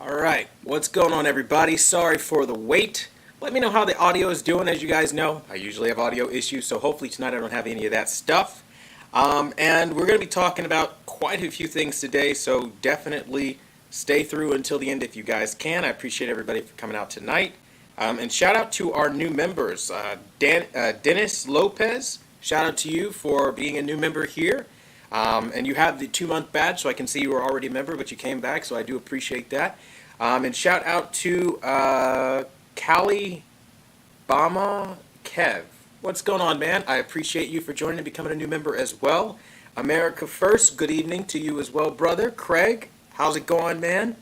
Alright, what's going on everybody? Sorry for the wait. Let me know how the audio is doing. As you guys know, I usually have audio issues, so hopefully tonight I don't have any of that stuff. And we're going to be talking about quite a few things today, so definitely stay through until the end if you guys can. I appreciate everybody for coming out tonight. And shout out to our new members. Dennis Lopez, shout out to you for being a new member here. And you have the 2-month badge, so I can see you were already a member, but you came back, so I do appreciate that. And shout out to Calibama Kev. What's going on, man? I appreciate you for joining and becoming a new member as well. America First, good evening to you as well, brother. Craig, how's it going, man?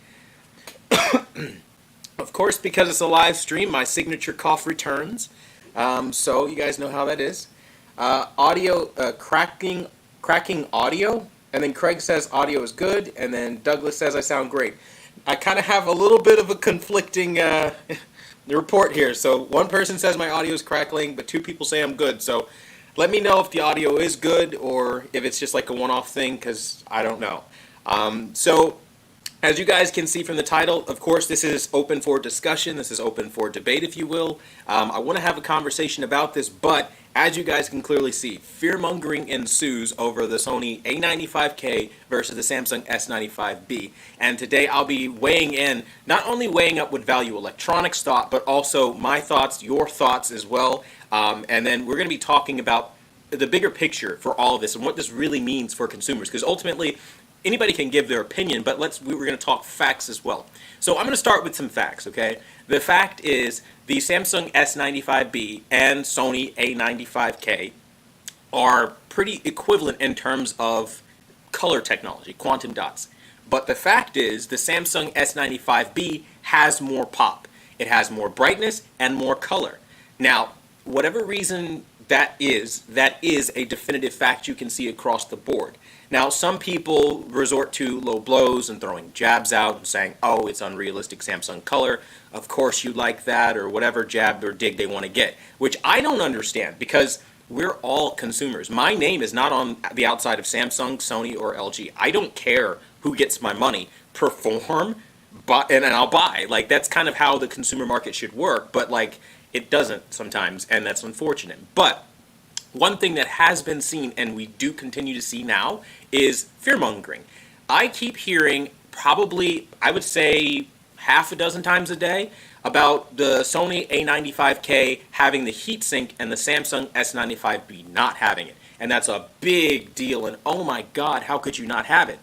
Of course, because it's a live stream, my signature cough returns. So you guys know how that is. Audio cracking audio, and then Craig says audio is good, and then Douglas says I sound great. I kind of have a little bit of a conflicting report here. So one person says my audio is crackling, but 2 people say I'm good. So let me know if the audio is good or if it's just like a one-off thing, because I don't know. So as you guys can see from the title, of course, this is open for discussion. This is open for debate, if you will. I want to have a conversation about this, but as you guys can clearly see, fearmongering ensues over the Sony A95K versus the Samsung S95B. And today I'll be weighing in, not only weighing up what Value Electronics thought, but also my thoughts, your thoughts as well. And then we're going to be talking about the bigger picture for all of this and what this really means for consumers. Because ultimately, anybody can give their opinion, but we're going to talk facts as well. So I'm going to start with some facts, okay? The fact is the Samsung S95B and Sony A95K are pretty equivalent in terms of color technology, quantum dots. But the fact is the Samsung S95B has more pop. It has more brightness and more color. Now, whatever reason that is a definitive fact you can see across the board. Now, some people resort to low blows and throwing jabs out and saying, oh, it's unrealistic Samsung color. Of course you like that, or whatever jab or dig they want to get, which I don't understand because we're all consumers. My name is not on the outside of Samsung, Sony, or LG. I don't care who gets my money. Perform, and I'll buy. Like, that's kind of how the consumer market should work, but like, it doesn't sometimes, and that's unfortunate. But one thing that has been seen, and we do continue to see now, is fearmongering. I keep hearing probably, I would say, half a dozen times a day about the Sony A95K having the heatsink and the Samsung S95B not having it. And that's a big deal, and oh my God, how could you not have it?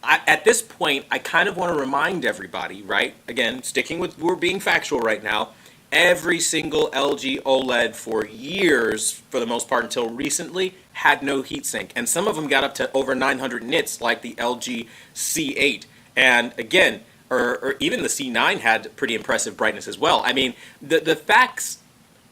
At this point, I kind of want to remind everybody, right? Again, sticking with, we're being factual right now, every single LG OLED for years, for the most part until recently, had no heatsink. And some of them got up to over 900 nits, like the LG C8. And again, or even the C9 had pretty impressive brightness as well. I mean, the facts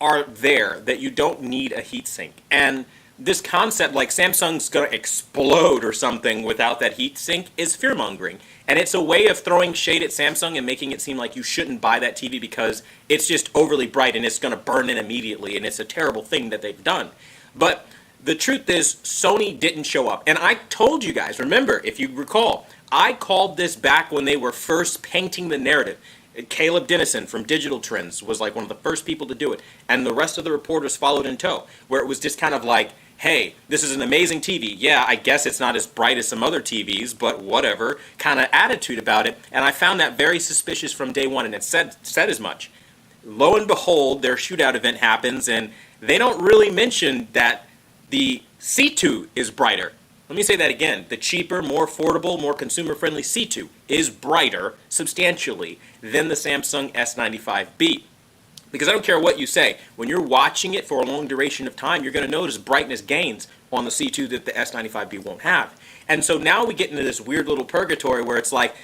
are there that you don't need a heatsink. And this concept, like Samsung's going to explode or something without that heatsink, is fearmongering. And it's a way of throwing shade at Samsung and making it seem like you shouldn't buy that TV because it's just overly bright and it's going to burn in immediately, and it's a terrible thing that they've done. But the truth is, Sony didn't show up. And I told you guys, remember, if you recall, I called this back when they were first painting the narrative. Caleb Dennison from Digital Trends was like one of the first people to do it. And the rest of the reporters followed in tow, where it was just kind of like, hey, this is an amazing TV. Yeah, I guess it's not as bright as some other TVs, but whatever, kind of attitude about it. And I found that very suspicious from day one, and it said as much. Lo and behold, their shootout event happens, and they don't really mention that the C2 is brighter. Let me say that again. The cheaper, more affordable, more consumer-friendly C2 is brighter substantially than the Samsung S95B. Because I don't care what you say, when you're watching it for a long duration of time, you're going to notice brightness gains on the C2 that the S95B won't have. And so now we get into this weird little purgatory where it's like,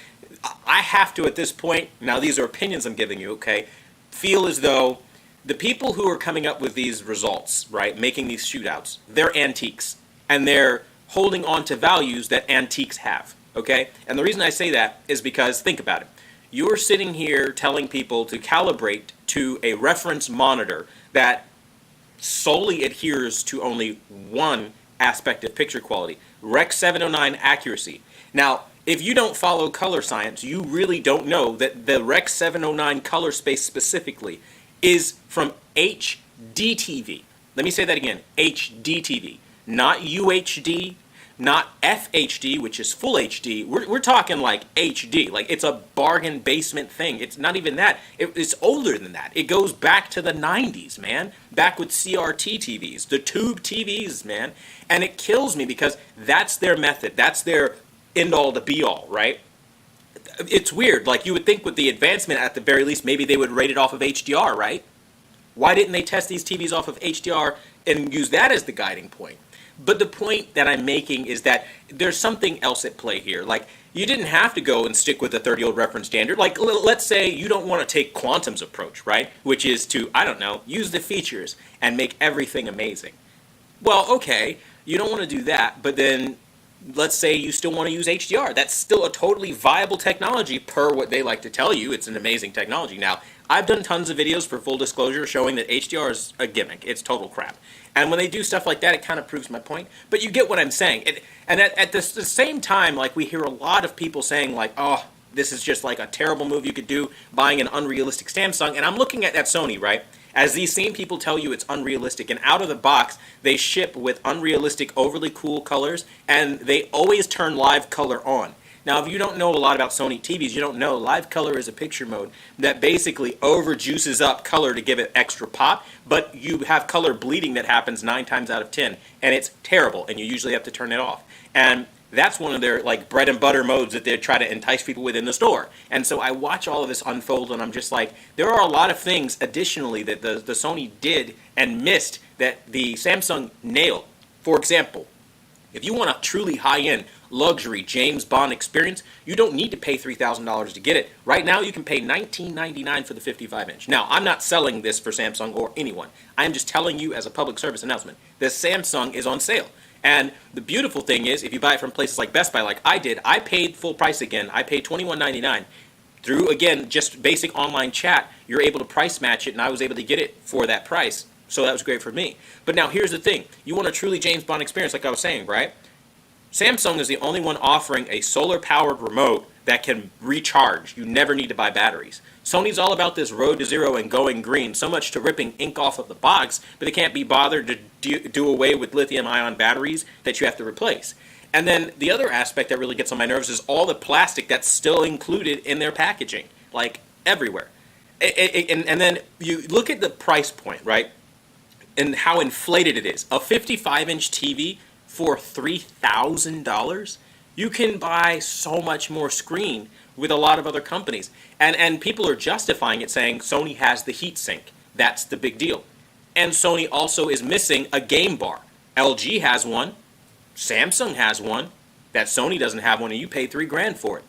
I have to at this point, now these are opinions I'm giving you, okay, feel as though the people who are coming up with these results, right, making these shootouts, they're antiques. And they're holding on to values that antiques have, okay? And the reason I say that is because, think about it. You're sitting here telling people to calibrate to a reference monitor that solely adheres to only one aspect of picture quality, Rec. 709 accuracy. Now, if you don't follow color science, you really don't know that the Rec 709 color space specifically is from HD TV. Let me say that again, HD TV, not UHD, not FHD, which is full HD. We're talking like HD. Like, it's a bargain basement thing. It's not even that. It's older than that. It goes back to the 90s, man. Back with CRT TVs, the tube TVs, man. And it kills me because that's their method. That's their end-all to be-all, right? It's weird. Like, you would think with the advancement, at the very least, maybe they would rate it off of HDR, right? Why didn't they test these TVs off of HDR and use that as the guiding point? But the point that I'm making is that there's something else at play here. Like, you didn't have to go and stick with the 30-year-old reference standard. Like, let's say you don't want to take Quantum's approach, right? Which is to, I don't know, use the features and make everything amazing. Well, okay, you don't want to do that, but then let's say you still want to use HDR. That's still a totally viable technology per what they like to tell you. It's an amazing technology. Now, I've done tons of videos, for full disclosure, showing that HDR is a gimmick. It's total crap. And when they do stuff like that, it kind of proves my point. But you get what I'm saying. And at the same time, like, we hear a lot of people saying, like, oh, this is just like a terrible move you could do, buying an unrealistic Samsung. And I'm looking at that Sony, right? As these same people tell you it's unrealistic, and out of the box, they ship with unrealistic, overly cool colors, and they always turn live color on. Now, if you don't know a lot about Sony TVs, you don't know live color is a picture mode that basically overjuices up color to give it extra pop, but you have color bleeding that happens 9 times out of 10, and it's terrible, and you usually have to turn it off. And that's one of their, like, bread and butter modes that they try to entice people with in the store. And so I watch all of this unfold, and I'm just like, there are a lot of things additionally that the Sony did and missed that the Samsung nailed. For example, if you want a truly high-end luxury James Bond experience, you don't need to pay $3,000 to get it. Right now, you can pay $19.99 for the 55-inch. Now, I'm not selling this for Samsung or anyone. I'm just telling you as a public service announcement that Samsung is on sale. And the beautiful thing is, if you buy it from places like Best Buy, like I did, I paid full price again. I paid $21.99. Through, again, just basic online chat, you're able to price match it, and I was able to get it for that price. So that was great for me. But now here's the thing. You want a truly James Bond experience, like I was saying, right? Samsung is the only one offering a solar-powered remote that can recharge. You never need to buy batteries. Sony's all about this road to zero and going green, so much to ripping ink off of the box, but they can't be bothered to do away with lithium-ion batteries that you have to replace. And then the other aspect that really gets on my nerves is all the plastic that's still included in their packaging, like everywhere. And then you look at the price point, right, and how inflated it is. A 55-inch TV for $3,000, you can buy so much more screen with a lot of other companies. And people are justifying it, saying Sony has the heatsink. That's the big deal. And Sony also is missing a game bar. LG has one. Samsung has one. That Sony doesn't have one, and you pay $3,000 for it.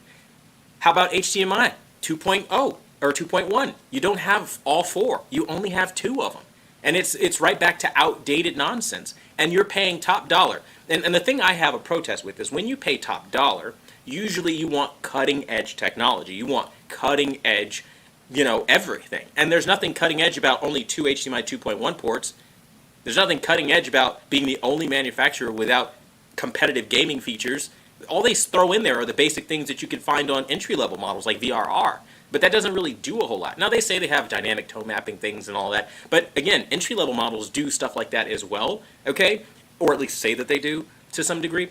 How about HDMI 2.0 or 2.1? You don't have all four. You only have 2 of them. And it's right back to outdated nonsense. And you're paying top dollar. And the thing I have a protest with is when you pay top dollar, usually you want cutting edge technology. You want cutting edge, everything. And there's nothing cutting edge about only 2 HDMI 2.1 ports. There's nothing cutting edge about being the only manufacturer without competitive gaming features. All they throw in there are the basic things that you can find on entry-level models like VRR. But that doesn't really do a whole lot. Now, they say they have dynamic tone mapping things and all that. But again, entry-level models do stuff like that as well, okay? Or at least say that they do to some degree.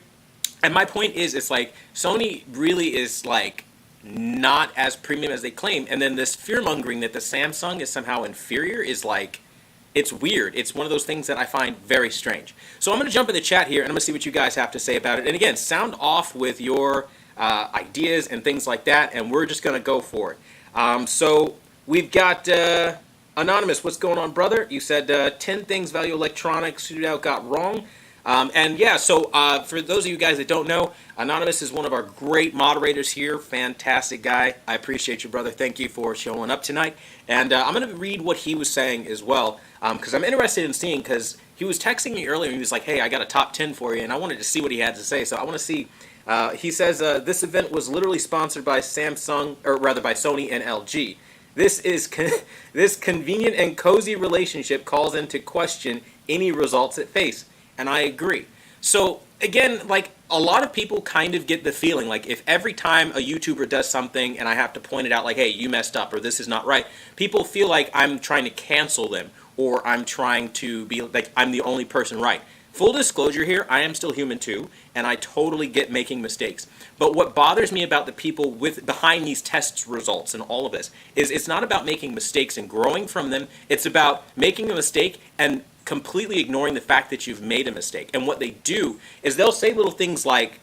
And my point is, it's like Sony really is like not as premium as they claim. And then this fear-mongering that the Samsung is somehow inferior is like, it's weird. It's one of those things that I find very strange. So I'm going to jump in the chat here, and I'm going to see what you guys have to say about it. And again, sound off with your ideas and things like that, and we're just going to go for it. So we've got Anonymous. What's going on, brother? You said 10 things Value Electronics Shootout got wrong. And yeah, so for those of you guys that don't know, Anonymous is one of our great moderators here. Fantastic guy. I appreciate you, brother. Thank you for showing up tonight. And I'm going to read what he was saying as well, because I'm interested in seeing, because he was texting me earlier, and he was like, hey, I got a top 10 for you, and I wanted to see what he had to say. So I want to see. He says, this event was literally sponsored by Samsung, or rather by Sony and LG. This convenient and cozy relationship calls into question any results it face. And I agree. So again, like, a lot of people kind of get the feeling like if every time a YouTuber does something and I have to point it out like, hey, you messed up or this is not right, people feel like I'm trying to cancel them or I'm trying to be like I'm the only person right. Full disclosure here, I am still human too, and I totally get making mistakes. But what bothers me about the people behind these test results and all of this is it's not about making mistakes and growing from them. It's about making a mistake and completely ignoring the fact that you've made a mistake. And what they do is they'll say little things like,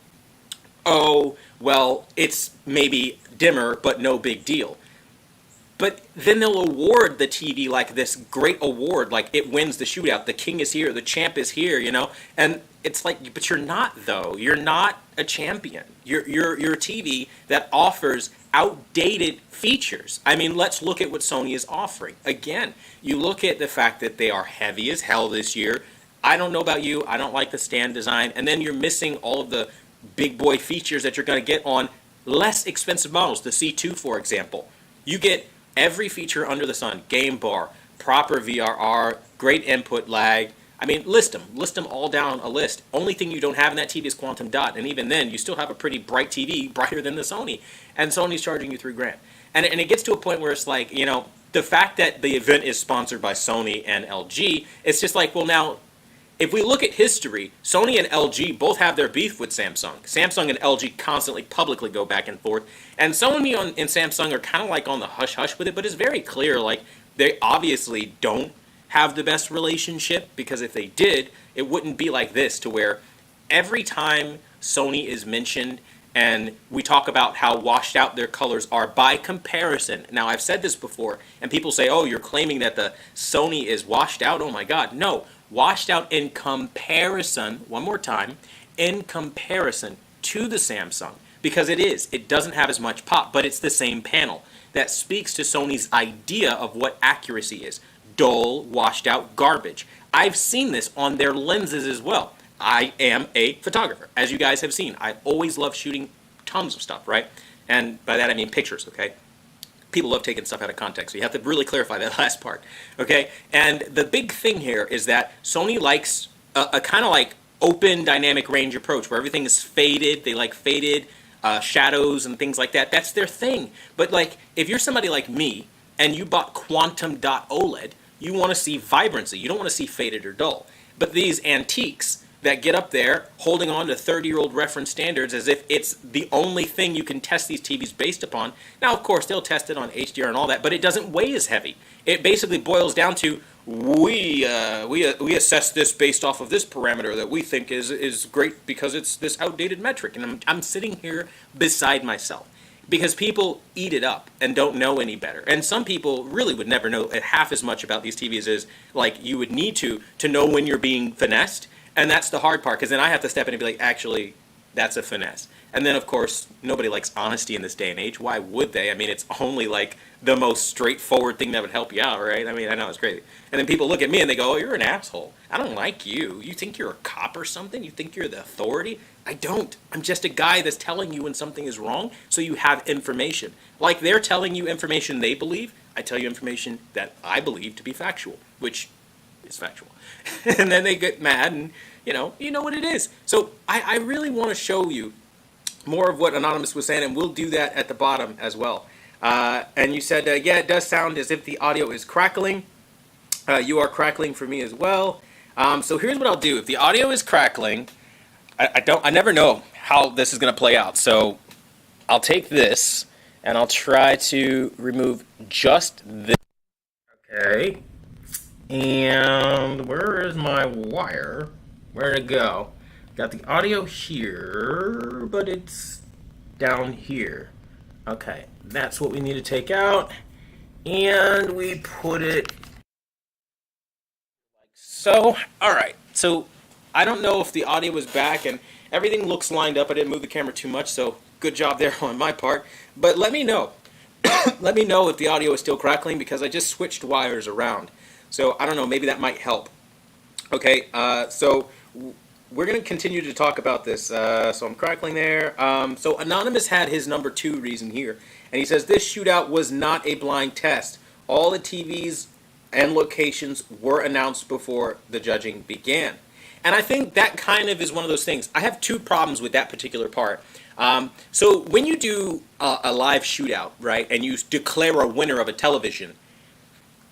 oh, well, it's maybe dimmer, but no big deal. But then they'll award the TV like this great award, like it wins the shootout, the king is here, the champ is here, you know? And it's like, but you're not though. You're not a champion. You're a TV that offers outdated features. I mean, let's look at what Sony is offering. Again, you look at the fact that they are heavy as hell this year. I don't know about you, I don't like the stand design, and then you're missing all of the big boy features that you're gonna get on less expensive models, the C2 for example. You get every feature under the sun, game bar, proper VRR, great input lag. I mean, list them all down a list. Only thing you don't have in that TV is quantum dot, and even then, you still have a pretty bright TV, brighter than the Sony, and Sony's charging you $3,000. And it gets to a point where it's like, you know, the fact that the event is sponsored by Sony and LG, it's just like, well now, if we look at history, Sony and LG both have their beef with Samsung. Samsung and LG constantly publicly go back and forth. And Sony and Samsung are kind of like on the hush-hush with it, but it's very clear, like, they obviously don't have the best relationship, because if they did, it wouldn't be like this, to where every time Sony is mentioned and we talk about how washed out their colors are by comparison. Now, I've said this before, and people say, oh, you're claiming that the Sony is washed out? Oh my God, no. Washed out in comparison, one more time, in comparison to the Samsung, because it doesn't have as much pop, but it's the same panel. That speaks to Sony's idea of what accuracy is. Dull, washed out garbage. I've seen this on their lenses as well. I am a photographer, as you guys have seen. I always love shooting tons of stuff, right? And by that I mean pictures, okay? People love taking stuff out of context, so you have to really clarify that last part, okay? And the big thing here is that Sony likes a kind of like open dynamic range approach where everything is faded. They like faded shadows and things like that. That's their thing. But like, if you're somebody like me and you bought quantum dot OLED, you want to see vibrancy. You don't want to see faded or dull. But these antiques that get up there holding on to 30-year-old reference standards as if it's the only thing you can test these TVs based upon. Now, of course, they'll test it on HDR and all that, but it doesn't weigh as heavy. It basically boils down to, we assess this based off of this parameter that we think is great because it's this outdated metric. And I'm sitting here beside myself because people eat it up and don't know any better. And some people really would never know half as much about these TVs as like you would need to know when you're being finessed. And that's the hard part, because then I have to step in and be like, actually, that's a finesse. And then, of course, nobody likes honesty in this day and age. Why would they? I mean, it's only like the most straightforward thing that would help you out, right? I mean, I know it's crazy. And then people look at me and they go, oh, you're an asshole. I don't like you. You think you're a cop or something? You think you're the authority? I don't. I'm just a guy that's telling you when something is wrong so you have information. Like they're telling you information they believe, I tell you information that I believe to be factual, which is factual. And then they get mad and, you know what it is. So I really want to show you more of what Anonymous was saying, and we'll do that at the bottom as well. And you said, yeah, it does sound as if the audio is crackling. You are crackling for me as well. So here's what I'll do. If the audio is crackling, I never know how this is going to play out. So I'll take this and I'll try to remove just this. Okay. And where is my wire? Where'd it go? Got the audio here, but it's down here. Okay, that's what we need to take out. And we put it like so. Alright, so I don't know if the audio was back and everything looks lined up. I didn't move the camera too much, so good job there on my part. But let me know. Let me know if the audio is still crackling, because I just switched wires around. So I don't know, maybe that might help. Okay, so we're going to continue to talk about this. So I'm crackling there. So Anonymous had his number 2 reason here. And he says, this shootout was not a blind test. All the TVs and locations were announced before the judging began. And I think that kind of is one of those things. I have two problems with that particular part. So when you do a live shootout, right, and you declare a winner of a television,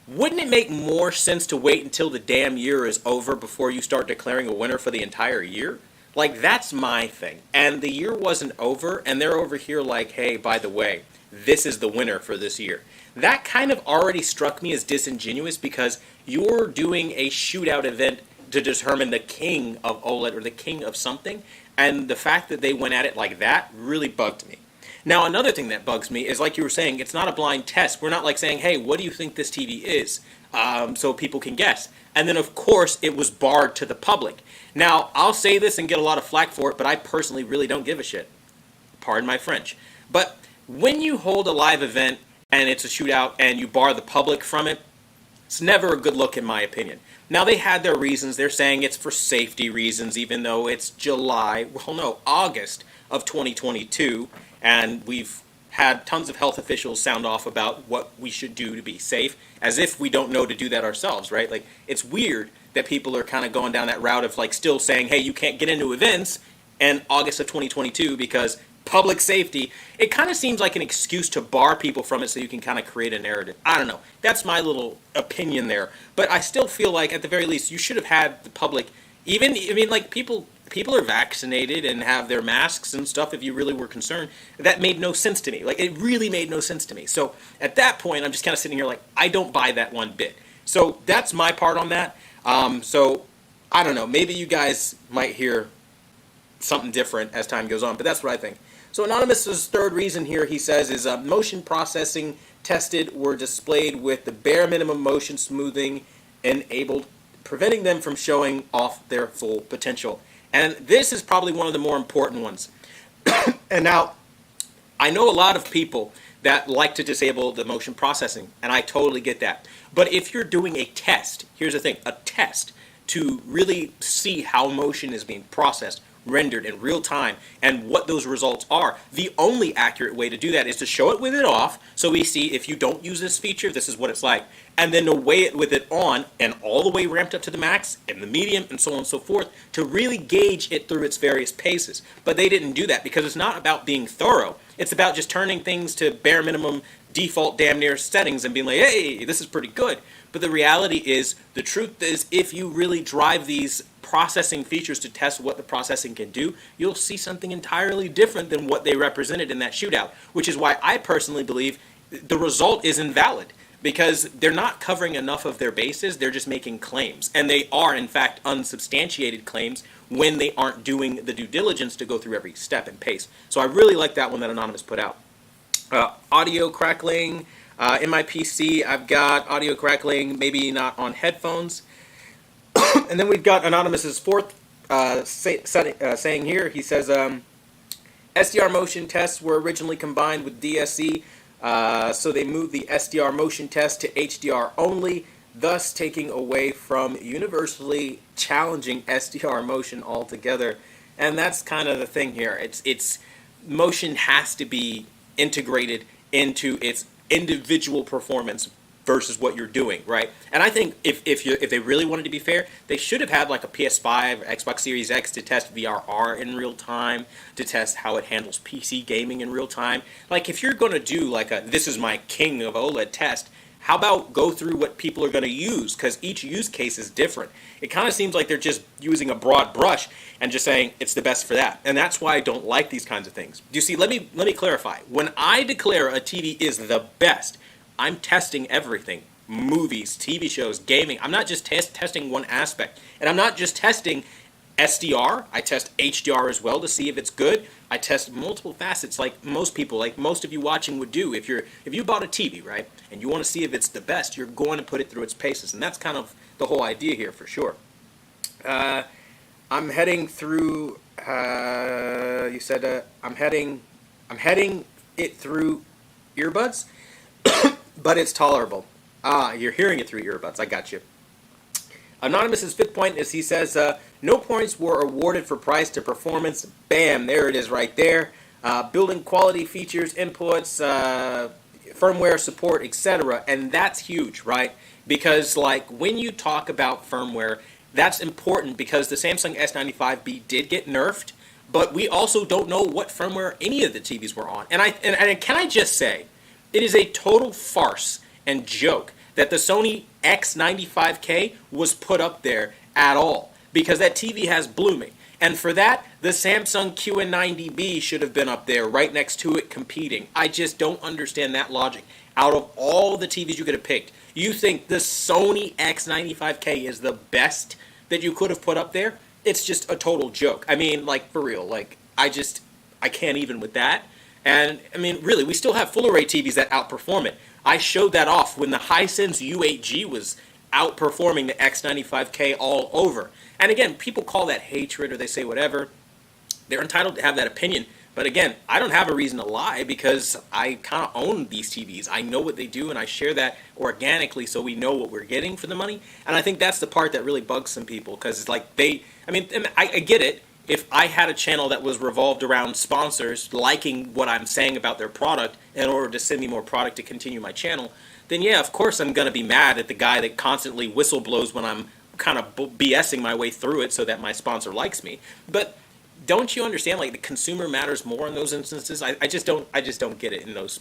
wouldn't it make more sense to wait until the damn year is over before you start declaring a winner for the entire year? Like, that's my thing. And the year wasn't over, and they're over here like, hey, by the way, this is the winner for this year. That kind of already struck me as disingenuous because you're doing a shootout event to determine the king of OLED or the king of something, and the fact that they went at it like that really bugged me. Now, another thing that bugs me is, like you were saying, it's not a blind test. We're not like saying, hey, what do you think this TV is? So people can guess. And then, of course, it was barred to the public. Now, I'll say this and get a lot of flack for it, but I personally really don't give a shit. Pardon my French. But when you hold a live event and it's a shootout and you bar the public from it, it's never a good look in my opinion. Now, they had their reasons. They're saying it's for safety reasons, even though it's August of 2022, and we've had tons of health officials sound off about what we should do to be safe, as if we don't know to do that ourselves, right? Like, it's weird that people are kind of going down that route of, like, still saying, hey, you can't get into events in August of 2022 because public safety. It kind of seems like an excuse to bar people from it so you can kind of create a narrative. I don't know. That's my little opinion there. But I still feel like, at the very least, you should have had the public, even, I mean, like, people are vaccinated and have their masks and stuff if you really were concerned. That made no sense to me. Like, it really made no sense to me. So at that point, I'm just kind of sitting here like, I don't buy that one bit. So that's my part on that. So I don't know. Maybe you guys might hear something different as time goes on, but that's what I think. So Anonymous's third reason here, he says, is motion processing tested were displayed with the bare minimum motion smoothing enabled, preventing them from showing off their full potential. And this is probably one of the more important ones. And now, I know a lot of people that like to disable the motion processing, and I totally get that. But if you're doing a test, here's the thing, a test to really see how motion is being processed, rendered in real time, and what those results are, the only accurate way to do that is to show it with it off, so we see if you don't use this feature, this is what it's like, and then to weigh it with it on and all the way ramped up to the max and the medium and so on and so forth to really gauge it through its various paces. But they didn't do that because it's not about being thorough. It's about just turning things to bare minimum default damn near settings and being like, hey, this is pretty good. But the reality is, the truth is, if you really drive these processing features to test what the processing can do, you'll see something entirely different than what they represented in that shootout, which is why I personally believe the result is invalid, because they're not covering enough of their bases. They're just making claims, and they are in fact unsubstantiated claims when they aren't doing the due diligence to go through every step and pace. So I really like that one that Anonymous put out. Audio crackling. In my PC, I've got audio crackling, maybe not on headphones. And then we've got Anonymous's fourth saying here. He says, SDR motion tests were originally combined with DSE, so they moved the SDR motion test to HDR only, thus taking away from universally challenging SDR motion altogether. And that's kind of the thing here. It's motion has to be integrated into its individual performance versus what you're doing, right? And I think if they really wanted to be fair, they should have had like a PS5 or Xbox Series X to test VRR in real time, to test how it handles PC gaming in real time. Like, if you're going to do like a this is my king of OLED test, how about go through what people are going to use? Because each use case is different. It kind of seems like they're just using a broad brush and just saying it's the best for that. And that's why I don't like these kinds of things. You see, let me clarify. When I declare a TV is the best, I'm testing everything. Movies, TV shows, gaming. I'm not just testing one aspect. And I'm not just testing SDR. I test HDR as well to see if it's good. I test multiple facets like most people, like most of you watching would do. If you bought a TV, right, and you want to see if it's the best, you're going to put it through its paces. And that's kind of the whole idea here for sure. I'm heading through, you said, I'm heading it through earbuds, but it's tolerable. You're hearing it through earbuds. I got you. Anonymous's fifth point is he says, no points were awarded for price to performance. Bam, there it is right there. Building quality features, inputs, firmware support, etc. And that's huge, right? Because like when you talk about firmware, That's important because the Samsung S95B did get nerfed, but we also don't know what firmware any of the TVs were on. And can I just say, it is a total farce and joke that the Sony A95K was put up there at all, because that TV has blooming. And for that, the Samsung QN90B should have been up there right next to it competing. I just don't understand that logic. Out of all the TVs you could have picked, you think the Sony X95K is the best that you could have put up there? It's just a total joke. I mean, like, for real, like, I can't even with that. And, I mean, really, we still have full array TVs that outperform it. I showed that off when the Hisense U8G was outperforming the X95K all over. And again, people call that hatred or they say whatever. They're entitled to have that opinion. But again, I don't have a reason to lie because I kind of own these TVs. I know what they do and I share that organically so we know what we're getting for the money. And I think that's the part that really bugs some people because it's like I get it. If I had a channel that was revolved around sponsors liking what I'm saying about their product in order to send me more product to continue my channel, then yeah, of course I'm going to be mad at the guy that constantly whistle blows when I'm kind of BSing my way through it so that my sponsor likes me. But don't you understand, like, the consumer matters more in those instances? I just don't get it in those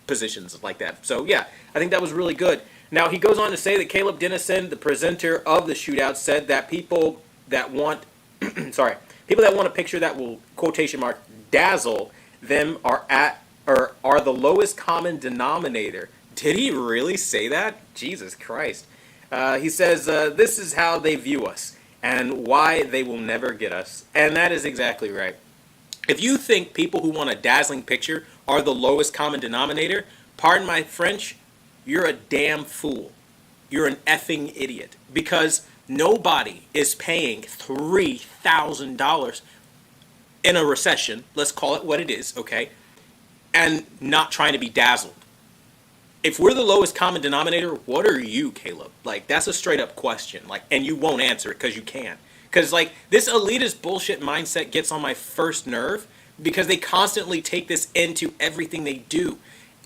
positions like that. So yeah, I think that was really good. Now he goes on to say that Caleb Dennison, the presenter of the shootout, said that people that want people that want a picture that will quotation mark dazzle them are the lowest common denominator. Did he really say that? Jesus Christ. He says this is how they view us and why they will never get us. And that is exactly right. If you think people who want a dazzling picture are the lowest common denominator, pardon my French, you're a damn fool. You're an effing idiot. Because nobody is paying $3,000 in a recession, let's call it what it is, okay, and not trying to be dazzled. If we're the lowest common denominator, what are you, Caleb? Like, that's a straight up question. Like, and you won't answer it because you can't. Because, like, this elitist bullshit mindset gets on my first nerve because they constantly take this into everything they do.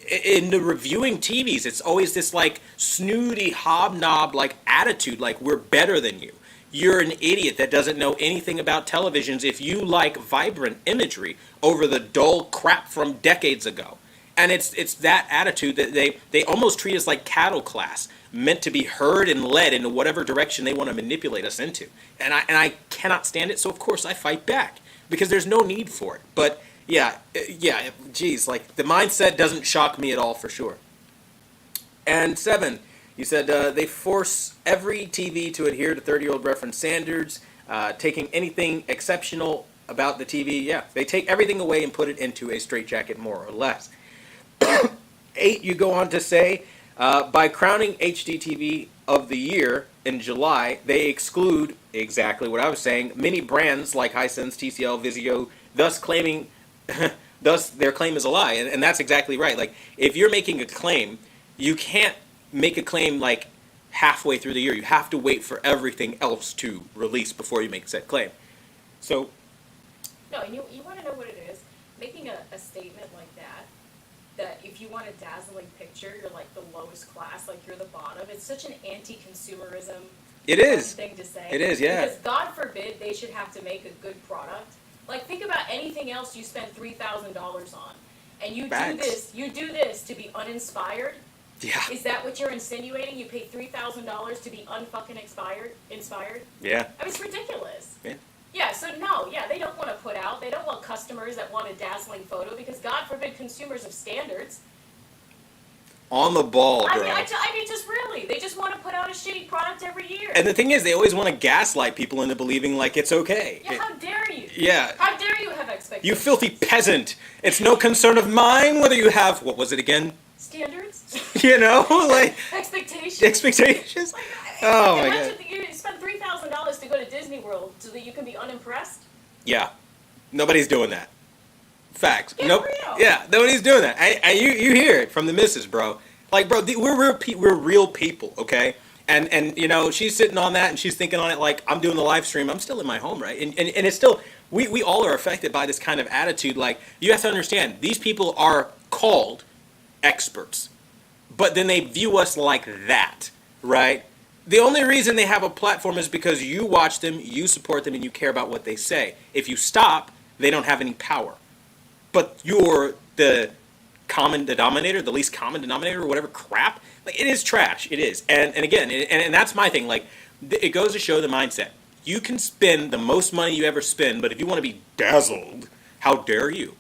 In the reviewing TVs, it's always this, like, snooty, hobnob, like, attitude, like, we're better than you. You're an idiot that doesn't know anything about televisions if you like vibrant imagery over the dull crap from decades ago. And it's that attitude that they almost treat us like cattle class, meant to be heard and led into whatever direction they want to manipulate us into. And I cannot stand it, so of course I fight back because there's no need for it. But yeah, geez, like, the mindset doesn't shock me at all for sure. And 7, you said they force every TV to adhere to 30-year-old reference standards, taking anything exceptional about the TV. Yeah, they take everything away and put it into a straitjacket, more or less. 8, you go on to say, by crowning HDTV of the year in July, they exclude exactly what I was saying, many brands like Hisense, TCL, Vizio, thus their claim is a lie. And that's exactly right. Like, if you're making a claim, you can't make a claim like halfway through the year. You have to wait for everything else to release before you make said claim. So, no, and you want to know what it is? Making a statement like that if you want a dazzling picture, you're like the lowest class, like you're the bottom. It's such an anti-consumerism thing to say. It is, yeah. Because God forbid they should have to make a good product. Like, think about anything else you spend $3,000 on, and you do this to be uninspired. Yeah. Is that what you're insinuating? You pay $3,000 to be unfucking inspired? Yeah. I mean, it's ridiculous. Yeah. Yeah, so no, they don't want to they don't want customers that want a dazzling photo because God forbid consumers of standards. On the ball, girl. I mean, just really, they just want to put out a shitty product every year. And the thing is, they always want to gaslight people into believing like it's okay. Yeah, how dare you? Yeah. How dare you have expectations? You filthy peasant. It's no concern of mine whether you have, what was it again? Standards? You know, like... Expectations? Expectations? Oh, my God. You spend $3,000 to go to Disney World so that you can be unimpressed? Yeah. Nobody's doing that. Facts. Get Nope. real. Yeah, nobody's doing that. You hear it from the missus, bro. Like, bro, we're real people, okay? And you know, she's sitting on that and she's thinking on it like, I'm doing the live stream. I'm still in my home, right? And it's still, we all are affected by this kind of attitude. Like, you have to understand, these people are called experts. But then they view us like that, right? The only reason they have a platform is because you watch them, you support them, and you care about what they say. If you stop, they don't have any power. But you're the common denominator, the least common denominator, or whatever crap. Like, it is trash. It is. And again, and that's my thing. Like, it goes to show the mindset. You can spend the most money you ever spend, but if you want to be dazzled, how dare you?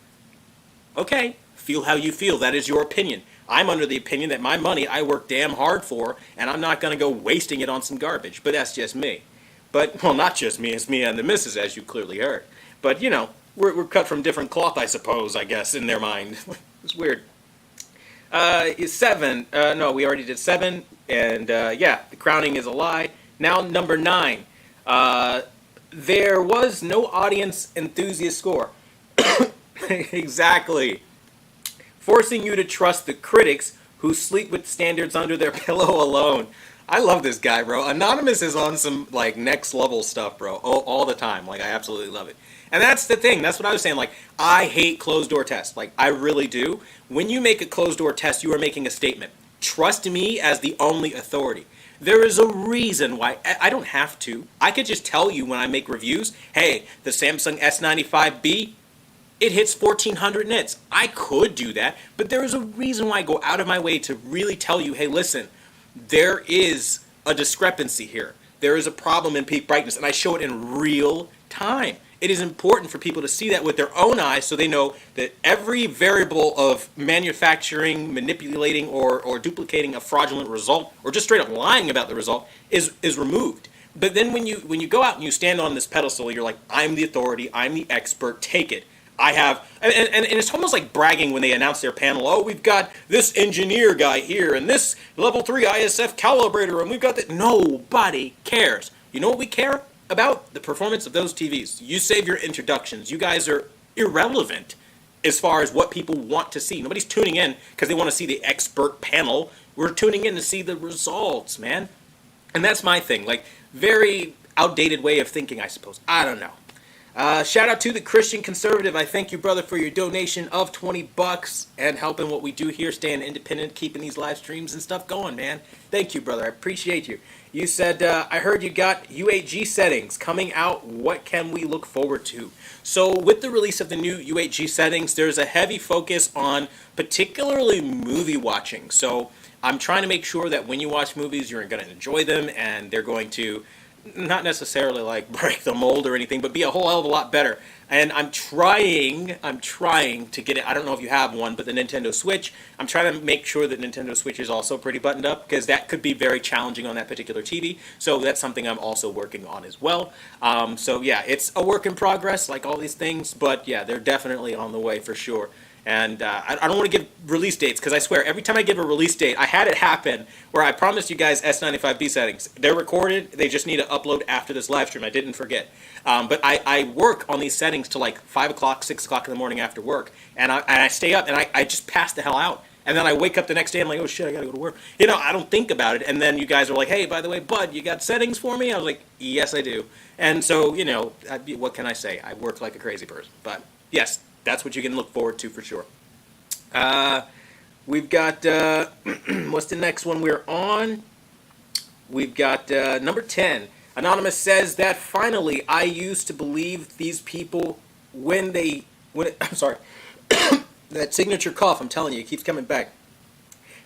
Okay, feel how you feel. That is your opinion. I'm under the opinion that my money I work damn hard for, and I'm not going to go wasting it on some garbage. But that's just me. But, well, not just me. It's me and the missus, as you clearly heard. But, you know, we're cut from different cloth, I suppose, I guess, in their mind. It's weird. 7. No, we already did 7. And, yeah, the crowning is a lie. Now, number 9. There was no audience enthusiast score. Exactly. Forcing you to trust the critics who sleep with standards under their pillow alone. I love this guy, bro. Anonymous is on some, like, next level stuff, bro. All the time. Like, I absolutely love it. And that's the thing. That's what I was saying. Like, I hate closed door tests. Like, I really do. When you make a closed door test, you are making a statement. Trust me as the only authority. There is a reason why. I don't have to. I could just tell you when I make reviews, hey, the Samsung S95B, it hits 1400 nits. I could do that, but there is a reason why I go out of my way to really tell you, hey, listen, there is a discrepancy here. There is a problem in peak brightness, and I show it in real time. It is important for people to see that with their own eyes so they know that every variable of manufacturing, manipulating, or duplicating a fraudulent result, or just straight up lying about the result, is removed. But then when you go out and you stand on this pedestal, you're like, I'm the authority, I'm the expert, take it. I have, and it's almost like bragging when they announce their panel. Oh, we've got this engineer guy here, and this level 3 ISF calibrator, and we've got that. Nobody cares. You know what we care about? The performance of those TVs. You save your introductions. You guys are irrelevant as far as what people want to see. Nobody's tuning in because they want to see the expert panel. We're tuning in to see the results, man. And that's my thing. Like, very outdated way of thinking, I suppose. I don't know. Shout out to the Christian Conservative. I thank you, brother, for your donation of $20 and helping what we do here, staying independent, keeping these live streams and stuff going, man. Thank you, brother. I appreciate you. You said, I heard you got UHG settings coming out. What can we look forward to? So with the release of the new UHG settings, there's a heavy focus on particularly movie watching. So I'm trying to make sure that when you watch movies, you're going to enjoy them and they're going to not necessarily like break the mold or anything, but be a whole hell of a lot better. And I'm trying to get it. I don't know if you have one, but the Nintendo Switch, I'm trying to make sure that Nintendo Switch is also pretty buttoned up because that could be very challenging on that particular TV. So that's something I'm also working on as well. So yeah, it's a work in progress like all these things, but yeah, they're definitely on the way for sure. And I don't want to give release dates because I swear every time I give a release date, I had it happen where I promised you guys S95B settings. They're recorded. They just need to upload after this live stream. I didn't forget. But I work on these settings till like 5 o'clock, 6 o'clock in the morning after work. And I stay up and I just pass the hell out. And then I wake up the next day and I'm like, oh shit, I gotta go to work. You know, I don't think about it. And then you guys are like, hey, by the way, bud, you got settings for me? I was like, yes, I do. And so, you know, what can I say? I work like a crazy person. But yes, that's what you can look forward to for sure. We've got, what's the next one we're on? We've got number 10. Anonymous says that finally I used to believe these people I'm sorry, that signature cough, I'm telling you, it keeps coming back.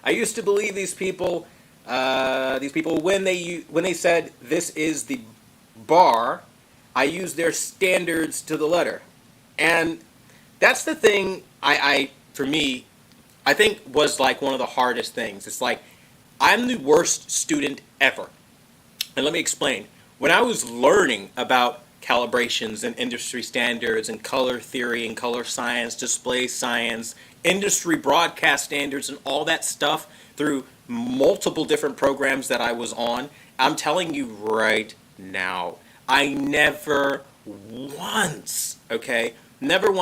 I used to believe these people when they said this is the bar, I use their standards to the letter. And that's the thing for me, I think was like one of the hardest things. It's like, I'm the worst student ever. And let me explain. When I was learning about calibrations and industry standards and color theory and color science, display science, industry broadcast standards and all that stuff through multiple different programs that I was on, I'm telling you right now, I never once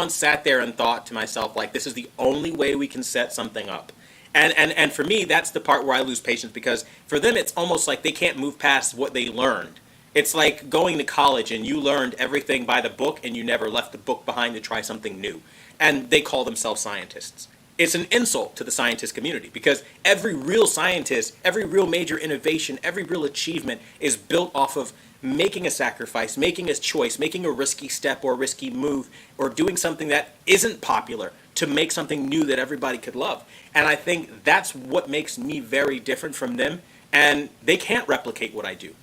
sat there and thought to myself, like, this is the only way we can set something up. And for me, that's the part where I lose patience, because for them, it's almost like they can't move past what they learned. It's like going to college and you learned everything by the book and you never left the book behind to try something new. And they call themselves scientists. It's an insult to the scientist community, because every real scientist, every real major innovation, every real achievement is built off of making a sacrifice, making a choice, making a risky step or a risky move, or doing something that isn't popular to make something new that everybody could love. And I think that's what makes me very different from them, and they can't replicate what I do.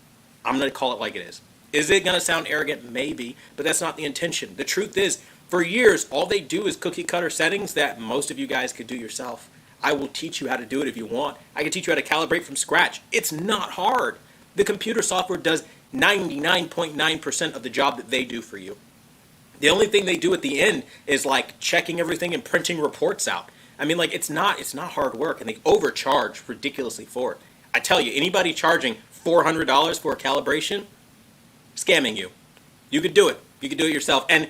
I'm going to call it like it is. Is it going to sound arrogant? Maybe, but that's not the intention. The truth is, for years, all they do is cookie cutter settings that most of you guys could do yourself. I will teach you how to do it if you want. I can teach you how to calibrate from scratch. It's not hard. The computer software does 99.9% of the job that they do for you. The only thing they do at the end is like checking everything and printing reports out. I mean, like, it's not hard work, and they overcharge ridiculously for it. I tell you, anybody charging $400 for a calibration, scamming you. You could do it. You could do it yourself. And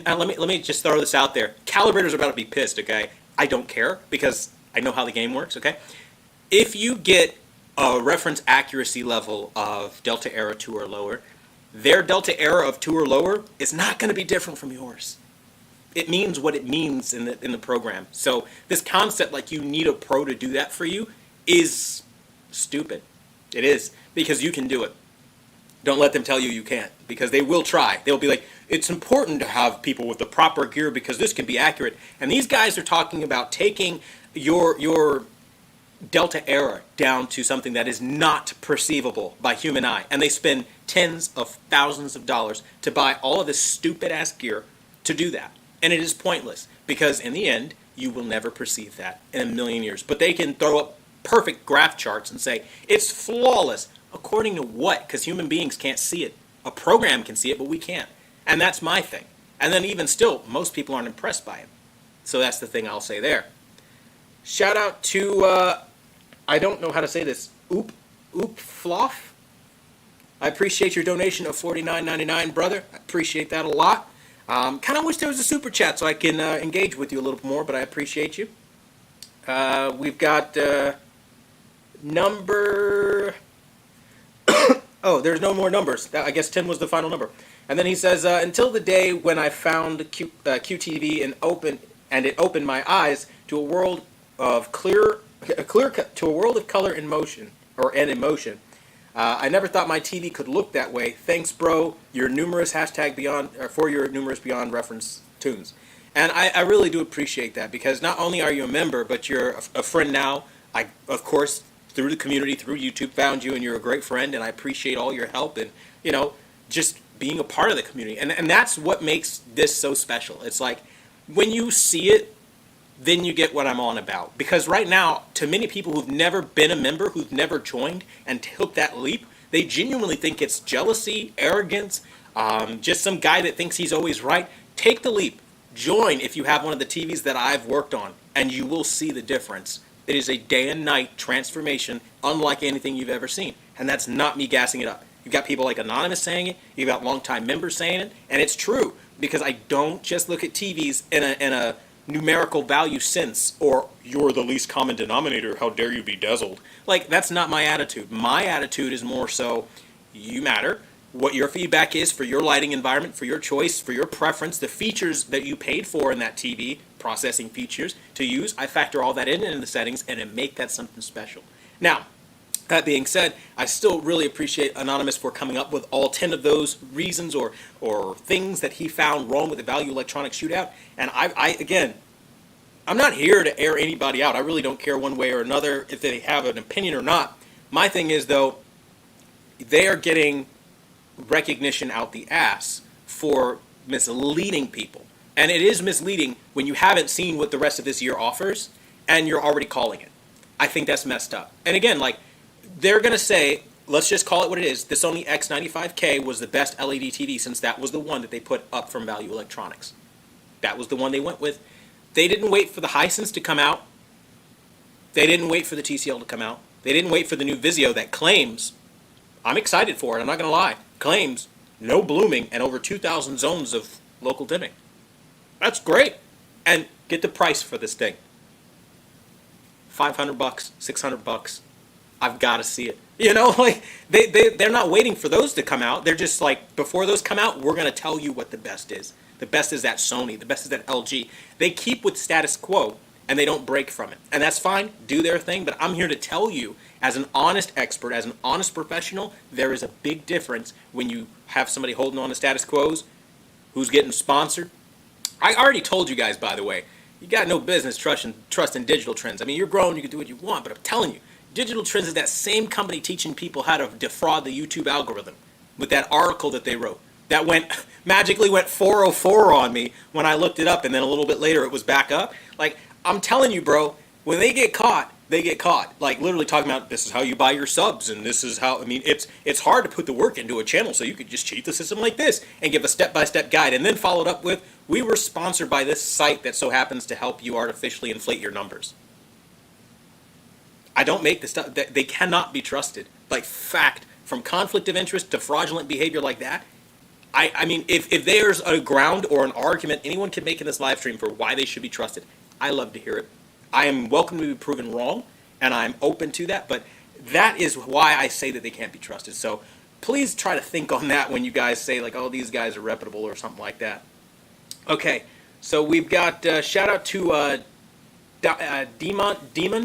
let me just throw this out there. Calibrators are about to be pissed, okay? I don't care, because I know how the game works, okay? If you get a reference accuracy level of delta error 2 or lower, their delta error of 2 or lower is not going to be different from yours. It means what it means in the program. So this concept like you need a pro to do that for you is stupid. It is, because you can do it. Don't let them tell you you can't, because they will try. They'll be like, it's important to have people with the proper gear because this can be accurate. And these guys are talking about taking your delta error down to something that is not perceivable by human eye. And they spend tens of thousands of dollars to buy all of this stupid ass gear to do that. And it is pointless, because in the end, you will never perceive that in a million years. But they can throw up perfect graph charts and say, it's flawless. According to what? Because human beings can't see it. A program can see it, but we can't. And that's my thing. And then even still, most people aren't impressed by it. So that's the thing I'll say there. Shout out to, I don't know how to say this, Oop Floff. I appreciate your donation of $49.99, brother. I appreciate that a lot. Kind of wish there was a super chat so I can engage with you a little more, but I appreciate you. We've got number... Oh, there's no more numbers. I guess 10 was the final number. And then he says, until the day when I found QTV and it opened my eyes to a world of color in motion, and emotion. I never thought my TV could look that way. Thanks, bro. Your numerous for your numerous beyond reference tunes. And I really do appreciate that, because not only are you a member, but you're a friend now. I, of course, through the community, through YouTube, found you, and you're a great friend, and I appreciate all your help and, just being a part of the community. And that's what makes this so special. It's like, when you see it, then you get what I'm on about. Because right now, to many people who've never been a member, who've never joined and took that leap, they genuinely think it's jealousy, arrogance, just some guy that thinks he's always right. Take the leap. Join if you have one of the TVs that I've worked on, and you will see the difference. It is a day and night transformation unlike anything you've ever seen. And that's not me gassing it up. You've got people like Anonymous saying it. You've got longtime members saying it. And it's true, because I don't just look at TVs in a numerical value sense, or you're the least common denominator, how dare you be dazzled. Like, that's not my attitude. My attitude is more so, you matter. What your feedback is for your lighting environment, for your choice, for your preference, the features that you paid for in that TV, processing features to use, I factor all that in the settings and it make that something special. Now, that being said, I still really appreciate Anonymous for coming up with all 10 of those reasons or things that he found wrong with the Value Electronics Shootout. And again, I'm not here to air anybody out. I really don't care one way or another if they have an opinion or not. My thing is, though, they are getting recognition out the ass for misleading people. And it is misleading when you haven't seen what the rest of this year offers and you're already calling it. I think that's messed up. And again, like, they're going to say, let's just call it what it is. The Sony A95K was the best LED TV since that was the one that they put up from Value Electronics. That was the one they went with. They didn't wait for the Hisense to come out. They didn't wait for the TCL to come out. They didn't wait for the new Vizio that claims, I'm excited for it, I'm not going to lie, claims no blooming and over 2,000 zones of local dimming. That's great. And get the price for this thing. $500, $600. I've got to see it. Like, they're not waiting for those to come out. They're just like, before those come out, we're going to tell you what the best is. The best is that Sony. The best is that LG. They keep with status quo. and they don't break from it. And that's fine, do their thing, but I'm here to tell you, as an honest expert, as an honest professional, there is a big difference when you have somebody holding on to status quos, who's getting sponsored. I already told you guys, by the way, you got no business trusting Digital Trends. I mean, you're grown, you can do what you want, but I'm telling you, Digital Trends is that same company teaching people how to defraud the YouTube algorithm with that article that they wrote. That magically went 404 on me when I looked it up, and then a little bit later it was back up. Like, I'm telling you, bro, when they get caught, they get caught. Like, literally talking about, this is how you buy your subs, and this is how, I mean, it's hard to put the work into a channel, so you could just cheat the system like this and give a step-by-step guide, and then followed up with, we were sponsored by this site that so happens to help you artificially inflate your numbers. I don't make this stuff. They cannot be trusted. Like, fact, from conflict of interest to fraudulent behavior like that, I mean, if there's a ground or an argument anyone can make in this live stream for why they should be trusted, I love to hear it. I am welcome to be proven wrong, and I'm open to that, but that is why I say that they can't be trusted. So please try to think on that when you guys say, like, oh, these guys are reputable or something like that. Okay, so we've got shout out to Diamond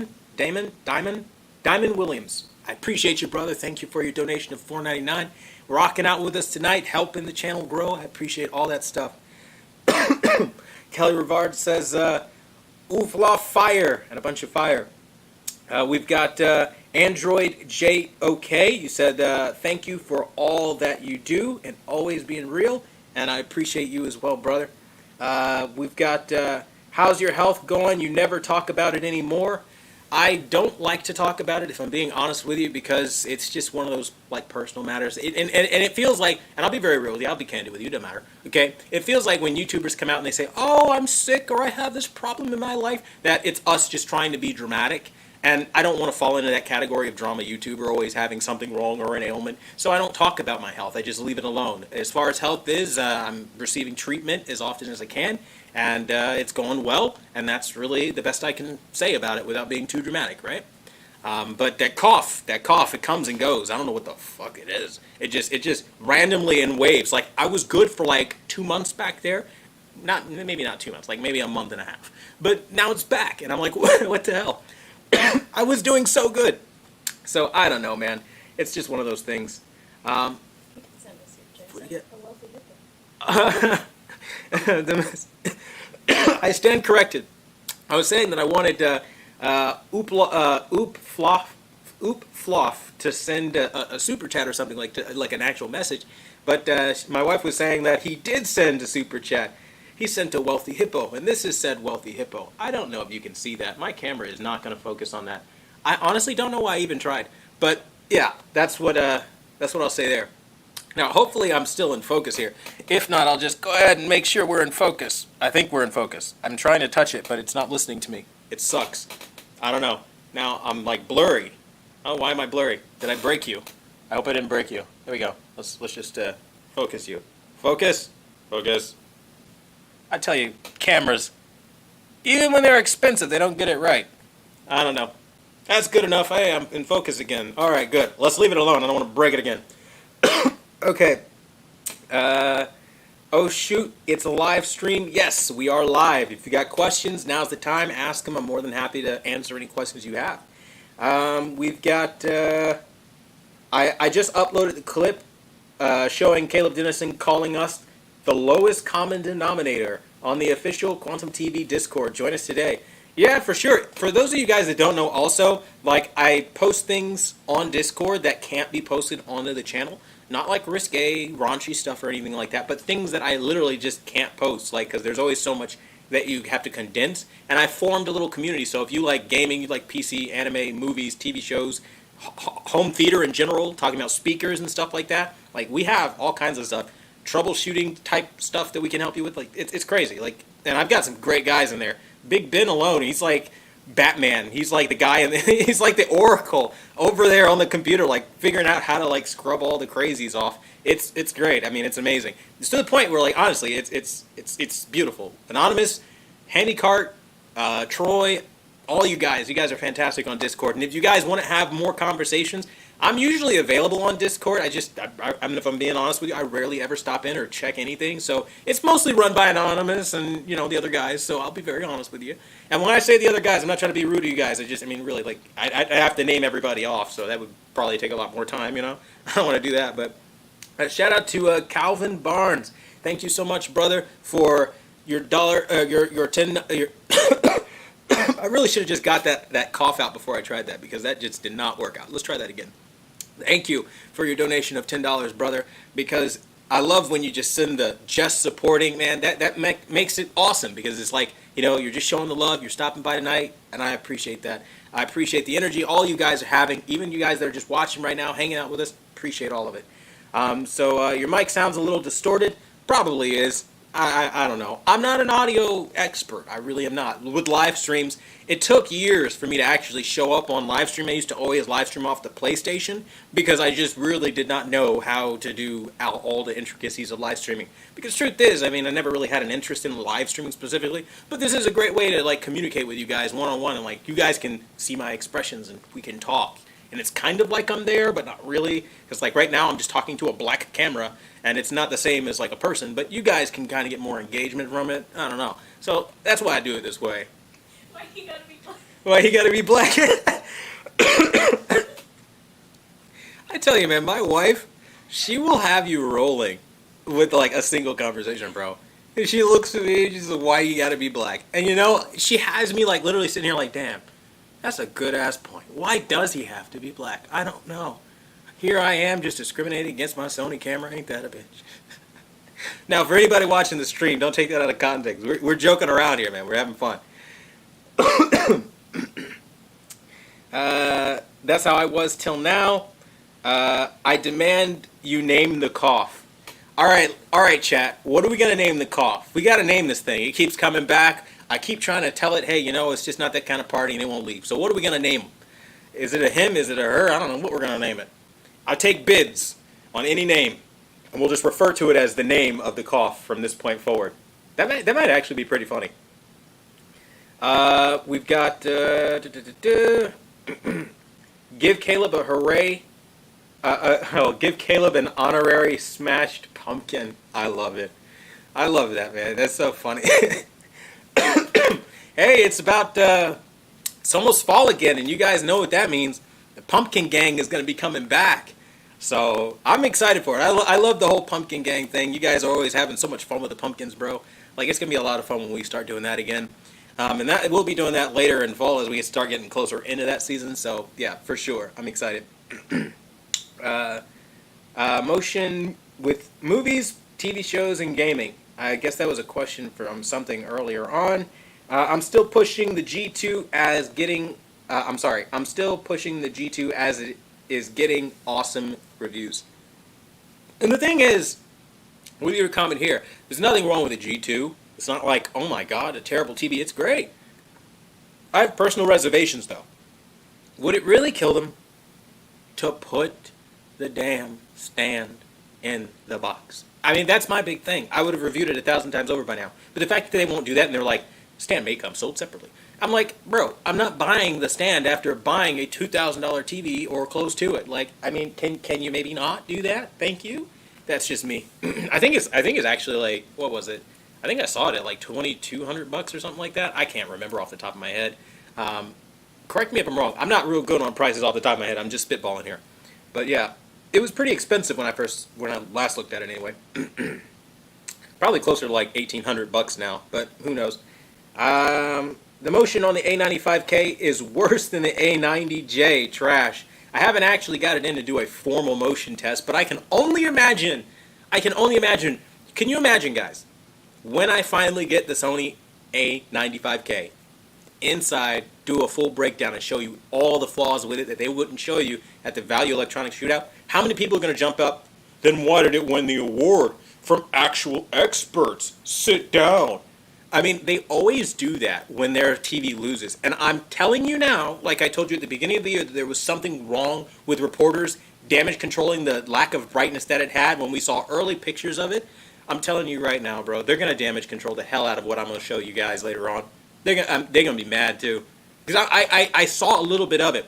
Williams. I appreciate you, brother. Thank you for your donation of $4.99. Rocking out with us tonight, helping the channel grow. I appreciate all that stuff. Kelly Rivard says, oofla fire, and a bunch of fire. We've got Android JOK. You said, thank you for all that you do and always being real, and I appreciate you as well, brother. We've got, how's your health going? You never talk about it anymore. I don't like to talk about it, if I'm being honest with you, because it's just one of those, like, personal matters. And it feels like, and I'll be very real with you, I'll be candid with you, it doesn't matter, okay? It feels like when YouTubers come out and they say, oh, I'm sick, or I have this problem in my life, that it's us just trying to be dramatic. And I don't want to fall into that category of drama YouTuber, always having something wrong or an ailment. So I don't talk about my health. I just leave it alone. As far as health is, I'm receiving treatment as often as I can. And it's going well. And that's really the best I can say about it without being too dramatic, right? But that cough, it comes and goes. I don't know what the fuck it is. It just randomly in waves. Like, I was good for like 2 months back there. Maybe not 2 months, like maybe a month and a half. But now it's back. And I'm like, what the hell? I was doing so good. So I don't know, man. It's just one of those things. What do you get? I stand corrected. I was saying that I wanted Oop Floff to send a super chat or something like an actual message, but my wife was saying that he did send a super chat. He sent a Wealthy Hippo, and this is said Wealthy Hippo. I don't know if you can see that. My camera is not going to focus on that. I honestly don't know why I even tried, but yeah, that's what I'll say there. Now, hopefully I'm still in focus here. If not, I'll just go ahead and make sure we're in focus. I think we're in focus. I'm trying to touch it, but it's not listening to me. It sucks. I don't know. Now I'm like blurry. Oh, why am I blurry? Did I break you? I hope I didn't break you. There we go. Let's just focus you. Focus. Focus. I tell you, cameras, even when they're expensive, they don't get it right. I don't know. That's good enough. Hey, I'm in focus again. All right, good. Let's leave it alone. I don't want to break it again. Okay. Oh, shoot. It's a live stream. Yes, we are live. If you got questions, now's the time. Ask them. I'm more than happy to answer any questions you have. We've got... I just uploaded the clip showing Caleb Dennison calling us the lowest common denominator on the official Quantum TV Discord. Join us today. Yeah, for sure. For those of you guys that don't know also, like, I post things on Discord that can't be posted onto the channel. Not like risque, raunchy stuff or anything like that, but things that I literally just can't post, like, because there's always so much that you have to condense. And I formed a little community, so if you like gaming, you like PC, anime, movies, TV shows, home theater in general, talking about speakers and stuff like that, like, we have all kinds of stuff. Troubleshooting type stuff that we can help you with, like, it's crazy. Like, and I've got some great guys in there. Big Ben alone, he's like Batman. He's like the guy, and he's like the Oracle over there on the computer, like figuring out how to like scrub all the crazies off. It's great. I mean, it's amazing. It's to the point where, like, honestly, it's beautiful. Anonymous, Handycart, Troy, all you guys are fantastic on Discord. And if you guys want to have more conversations, I'm usually available on Discord. I mean, if I'm being honest with you, I rarely ever stop in or check anything. So it's mostly run by Anonymous and, the other guys. So I'll be very honest with you. And when I say the other guys, I'm not trying to be rude to you guys. I mean, really, like, I have to name everybody off. So that would probably take a lot more time, I don't want to do that. But shout out to Calvin Barnes. Thank you so much, brother, for your $10. I really should have just got that cough out before I tried that, because that just did not work out. Let's try that again. Thank you for your donation of $10, brother, because I love when you just send the just supporting, man. That makes it awesome, because it's like, you're just showing the love. You're stopping by tonight, and I appreciate that. I appreciate the energy all you guys are having, even you guys that are just watching right now, hanging out with us. Appreciate all of it. So your mic sounds a little distorted. Probably is. I don't know. I'm not an audio expert. I really am not. With live streams, it took years for me to actually show up on live stream. I used to always live stream off the PlayStation, because I just really did not know how to do all the intricacies of live streaming. Because truth is, I mean, I never really had an interest in live streaming specifically, but this is a great way to like communicate with you guys one-on-one, and like you guys can see my expressions and we can talk. And it's kind of like I'm there, but not really, because like right now I'm just talking to a black camera, and it's not the same as like a person, but you guys can kind of get more engagement from it. I don't know. So that's why I do it this way. Why you gotta be black? Why you gotta be black? I tell you, man, my wife, she will have you rolling with like a single conversation, bro. And she looks at me, she's like, why you gotta be black? And she has me like literally sitting here like, damn, that's a good ass point. Why does he have to be black? I don't know. Here I am just discriminating against my Sony camera. Ain't that a bitch? Now, for anybody watching the stream, don't take that out of context. We're joking around here, man. We're having fun. That's how I was till now. I demand you name the cough. All right, chat. What are we going to name the cough? We got to name this thing. It keeps coming back. I keep trying to tell it, hey, it's just not that kind of party and it won't leave. So what are we going to name him? Is it a him? Is it a her? I don't know what we're going to name it. I take bids on any name, and we'll just refer to it as the name of the cough from this point forward. That might actually be pretty funny. We've got give Caleb a hooray. Give Caleb an honorary smashed pumpkin. I love it. I love that, man. That's so funny. Hey, it's almost fall again, and you guys know what that means. The Pumpkin Gang is going to be coming back. So I'm excited for it. I love the whole Pumpkin Gang thing. You guys are always having so much fun with the pumpkins, bro. Like, it's going to be a lot of fun when we start doing that again. And we'll be doing that later in fall as we start getting closer into that season. So, yeah, for sure. I'm excited. Motion with movies, TV shows, and gaming. I guess that was a question from something earlier on. I'm still pushing the G2 as getting... I'm still pushing the G2 as it is getting awesome reviews. And the thing is, with your comment here, there's nothing wrong with the G2. It's not like, oh my god, a terrible TV. It's great. I have personal reservations, though. Would it really kill them to put the damn stand in the box? I mean, that's my big thing. I would have reviewed it 1,000 times over by now. But the fact that they won't do that and they're like, stand may come sold separately. I'm like, bro, I'm not buying the stand after buying a $2,000 TV or close to it. Like, I mean, can you maybe not do that? Thank you. That's just me. I think it's actually like, what was it? I think I saw it at like $2,200 or something like that. I can't remember off the top of my head. Correct me if I'm wrong. I'm not real good on prices off the top of my head. I'm just spitballing here. But yeah, it was pretty expensive when I last looked at it anyway. Probably closer to like $1,800 now, but who knows? The motion on the A95K is worse than the A90J. Trash. I haven't actually got it in to do a formal motion test, but I can only imagine. Can you imagine, guys, when I finally get the Sony A95K inside, do a full breakdown and show you all the flaws with it that they wouldn't show you at the Value Electronics Shootout? How many people are going to jump up? Then why did it win the award from actual experts? Sit down. I mean, they always do that when their TV loses. And I'm telling you now, like I told you at the beginning of the year, that there was something wrong with reporters damage controlling the lack of brightness that it had when we saw early pictures of it. I'm telling you right now, bro, they're going to damage control the hell out of what I'm going to show you guys later on. They're going to be mad, too. Because I saw a little bit of it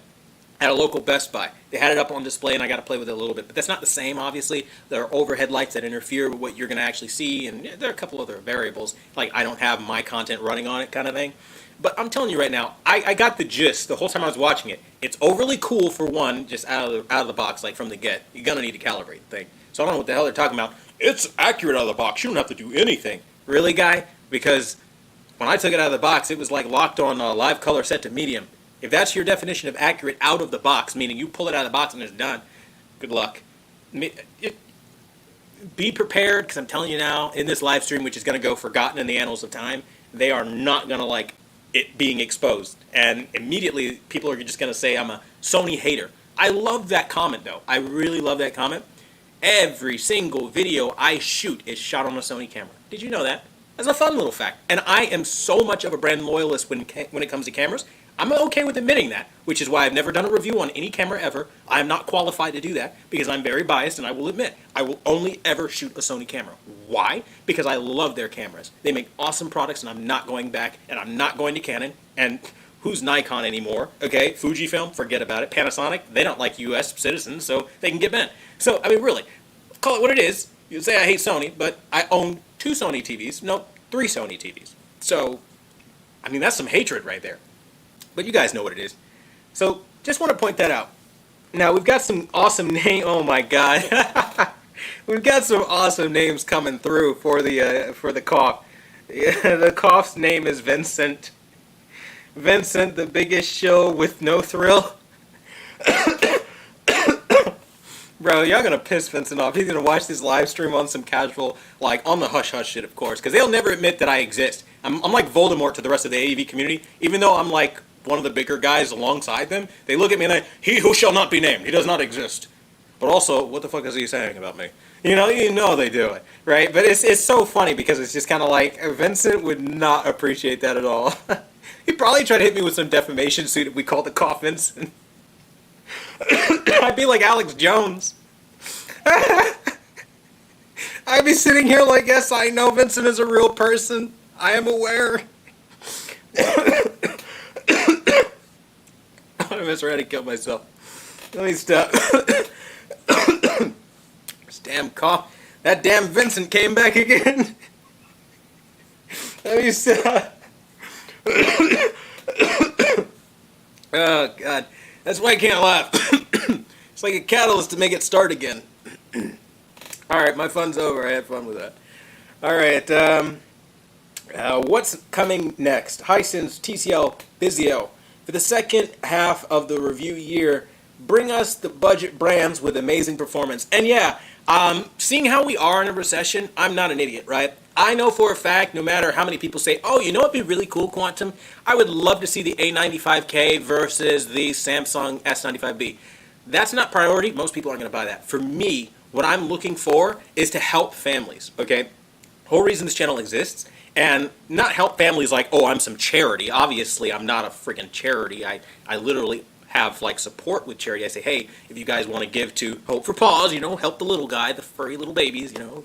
at a local Best Buy. They had it up on display, and I got to play with it a little bit. But that's not the same, obviously. There are overhead lights that interfere with what you're going to actually see, and there are a couple other variables, like I don't have my content running on it kind of thing. But I'm telling you right now, I got the gist the whole time I was watching it. It's overly cool for one, just out of the box, like from the get. You're going to need to calibrate the thing. So I don't know what the hell they're talking about. It's accurate out of the box. You don't have to do anything. Really, guy? Because when I took it out of the box, it was like locked on live color set to medium. If that's your definition of accurate out of the box, meaning you pull it out of the box and it's done, good luck. Be prepared, because I'm telling you now, in this live stream, which is going to go forgotten in the annals of time, they are not going to like it being exposed. And immediately, people are just going to say I'm a Sony hater. I love that comment, though. I really love that comment. Every single video I shoot is shot on a Sony camera. Did you know that? That's a fun little fact. And I am so much of a brand loyalist when it comes to cameras. I'm okay with admitting that, which is why I've never done a review on any camera ever. I'm not qualified to do that because I'm very biased, and I will admit, I will only ever shoot a Sony camera. Why? Because I love their cameras. They make awesome products, and I'm not going back, and I'm not going to Canon, and who's Nikon anymore? Okay, Fujifilm, forget about it. Panasonic, they don't like U.S. citizens, so they can get bent. So, I mean, really, call it what it is. You say I hate Sony, but I own 2 Sony TVs. No, 3 Sony TVs. So, I mean, that's some hatred right there. But you guys know what it is. So, just want to point that out. Now, we've got some awesome names. Oh my God. We've got some awesome names coming through for the cough. The cough's name is Vincent. Vincent, the biggest show with no thrill. Bro, y'all gonna piss Vincent off. He's gonna watch this live stream on some casual, like, on the hush-hush shit, of course, because they'll never admit that I exist. I'm like Voldemort to the rest of the AEV community. Even though I'm like one of the bigger guys alongside them, they look at me and they, he who shall not be named, he does not exist. But also, what the fuck is he saying about me? You know they do it, right? But it's so funny because it's just kind of like, Vincent would not appreciate that at all. He'd probably try to hit me with some defamation suit if we called the cough Vincent. I'd be like Alex Jones. I'd be sitting here like, yes, I know Vincent is a real person. I am aware. I misread to kill myself. Let me stop. This damn cough. That damn Vincent came back again. Let me stop. Oh, God. That's why I can't laugh. It's like a catalyst to make it start again. Alright, my fun's over. I had fun with that. Alright, what's coming next? Hisense, TCL, Vizio. For the second half of the review year, bring us the budget brands with amazing performance. And yeah, seeing how we are in a recession, I'm not an idiot, right? I know for a fact, no matter how many people say, oh, you know what'd be really cool, Quantum? I would love to see the A95K versus the Samsung S95B. That's not priority. Most people aren't going to buy that. For me, what I'm looking for is to help families, okay? Whole reason this channel exists, and not help families like, oh, I'm some charity. Obviously, I'm not a freaking charity. I literally have like support with charity. I say, hey, if you guys want to give to Hope for Paws, help the little guy, the furry little babies, that'd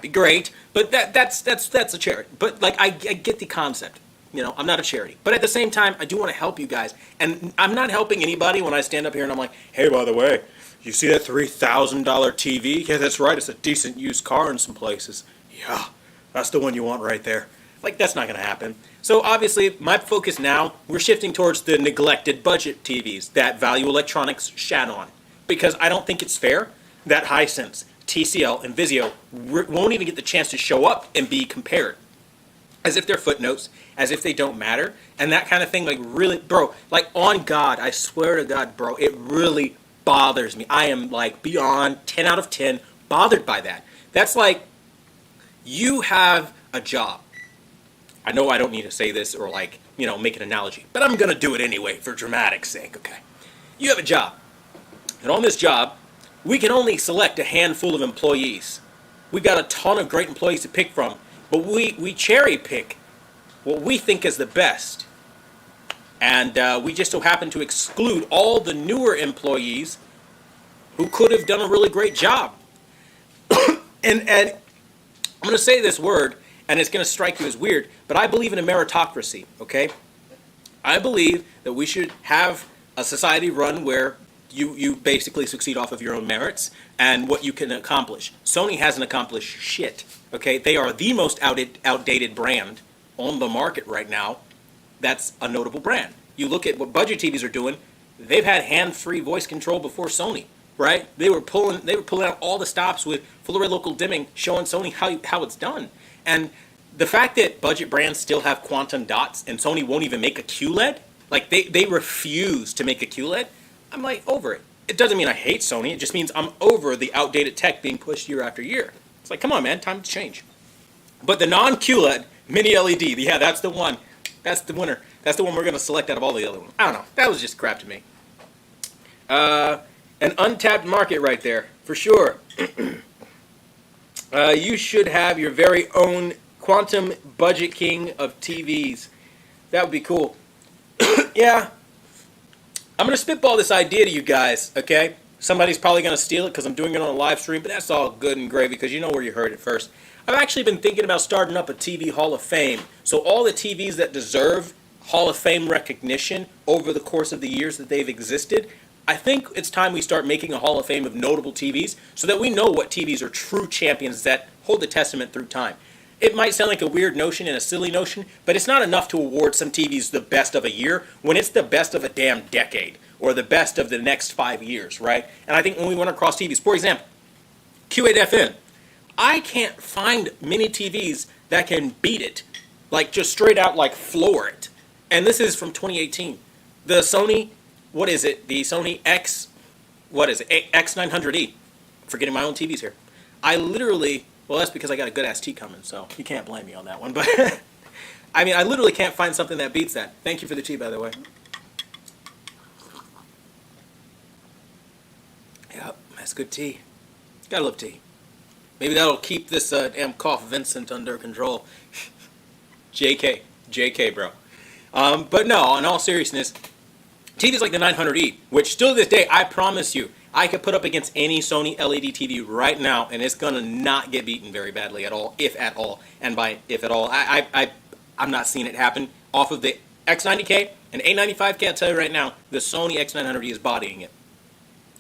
be great. But that's a charity. But like I get the concept. I'm not a charity. But at the same time, I do want to help you guys. And I'm not helping anybody when I stand up here and I'm like, hey, by the way, you see that $3,000 TV? Yeah, that's right. It's a decent used car in some places. Yeah, that's the one you want right there. Like, that's not going to happen. So obviously, my focus now, we're shifting towards the neglected budget TVs that Value Electronics shat on. Because I don't think it's fair that Hisense, TCL, and Vizio won't even get the chance to show up and be compared. As if they're footnotes, as if they don't matter, and that kind of thing, like, really, bro, like, on God, I swear to God, bro, it really bothers me. I am, like, beyond 10 out of 10 bothered by that. That's like, you have a job. I know I don't need to say this or, like, make an analogy, but I'm going to do it anyway for dramatic sake, okay? You have a job, and on this job, we can only select a handful of employees. We've got a ton of great employees to pick from, but we cherry pick what we think is the best. And we just so happen to exclude all the newer employees who could have done a really great job. And I'm going to say this word, and it's going to strike you as weird, but I believe in a meritocracy, okay? I believe that we should have a society run where you basically succeed off of your own merits and what you can accomplish. Sony hasn't accomplished shit. Okay, they are the most outdated brand on the market right now. That's a notable brand. You look at what budget TVs are doing. They've had hand-free voice control before Sony, right? They were pulling out all the stops with full array local dimming, showing Sony how it's done. And the fact that budget brands still have quantum dots and Sony won't even make a QLED, like they refuse to make a QLED, I'm like over it. It doesn't mean I hate Sony. It just means I'm over the outdated tech being pushed year after year. It's like, come on, man, time to change. But the non-QLED mini LED, yeah, that's the one. That's the winner. That's the one we're going to select out of all the other ones. I don't know. That was just crap to me. An untapped market right there, for sure. You should have your very own quantum budget king of TVs. That would be cool. Yeah. I'm going to spitball this idea to you guys, okay? Somebody's probably going to steal it because I'm doing it on a live stream, but that's all good and gravy because you know where you heard it first. I've actually been thinking about starting up a TV Hall of Fame. So all the TVs that deserve Hall of Fame recognition over the course of the years that they've existed, I think it's time we start making a Hall of Fame of notable TVs so that we know what TVs are true champions that hold the testament through time. It might sound like a weird notion and a silly notion, but it's not enough to award some TVs the best of a year when it's the best of a damn decade or the best of the next 5 years, right? And I think when we went across TVs, for example, Q8FN, I can't find many TVs that can beat it, like just straight out like floor it. And this is from 2018. The Sony, what is it? The Sony X900E. Forgetting my own TVs here. I literally, well, that's because I got a good ass T coming, so you can't blame me on that one. But I mean, I literally can't find something that beats that. Thank you for the tea, by the way. Yep, that's good tea. Gotta love tea. Maybe that'll keep this damn cough Vincent under control. JK, bro. But no, in all seriousness, TVs like the 900E, which still to this day, I promise you, I could put up against any Sony LED TV right now, and it's gonna not get beaten very badly at all, if at all. And by if at all, I'm not seeing it happen. Off of the X90K and A95K, I'll tell you right now, the Sony X900E is bodying it.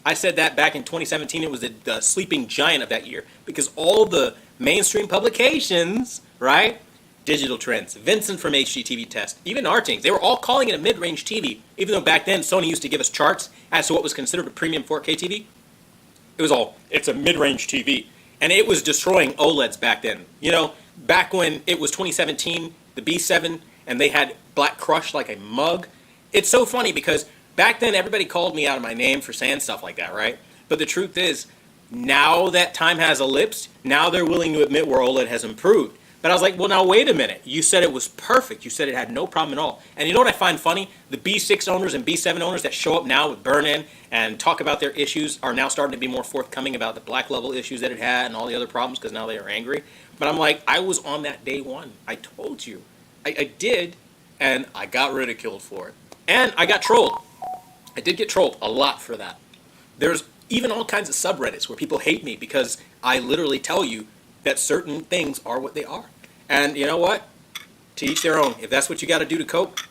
I said that back in 2017. It was the sleeping giant of that year because all the mainstream publications, right? Digital Trends, Vincent from HGTV Test, even our teams, they were all calling it a mid-range TV, even though back then Sony used to give us charts as to what was considered a premium 4K TV. It was all, it's a mid-range TV. And it was destroying OLEDs back then. You know, back when it was 2017, the B7, and they had Black Crush like a mug. It's so funny because back then, everybody called me out of my name for saying stuff like that, right? But the truth is, now that time has elapsed, now they're willing to admit where OLED has improved. But I was like, well, now wait a minute. You said it was perfect. You said it had no problem at all. And you know what I find funny? The B6 owners and B7 owners that show up now with burn-in and talk about their issues are now starting to be more forthcoming about the black level issues that it had and all the other problems because now they are angry. But I'm like, I was on that day one. I told you. I did, and I got ridiculed for it. And I got trolled. I did get trolled a lot for that. There's even all kinds of subreddits where people hate me because I literally tell you that certain things are what they are. And you know what? To each their own. If that's what you got to do to cope,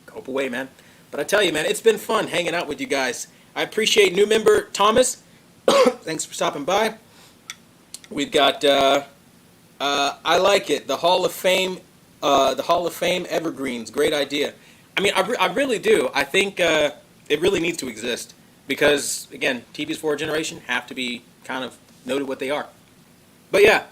cope away, man. But I tell you, man, it's been fun hanging out with you guys. I appreciate new member Thomas. Thanks for stopping by. We've got, I like it, the Hall of Fame evergreens. Great idea. I mean, I really do. I think it really needs to exist because, again, TVs for our generation have to be kind of noted what they are. But yeah,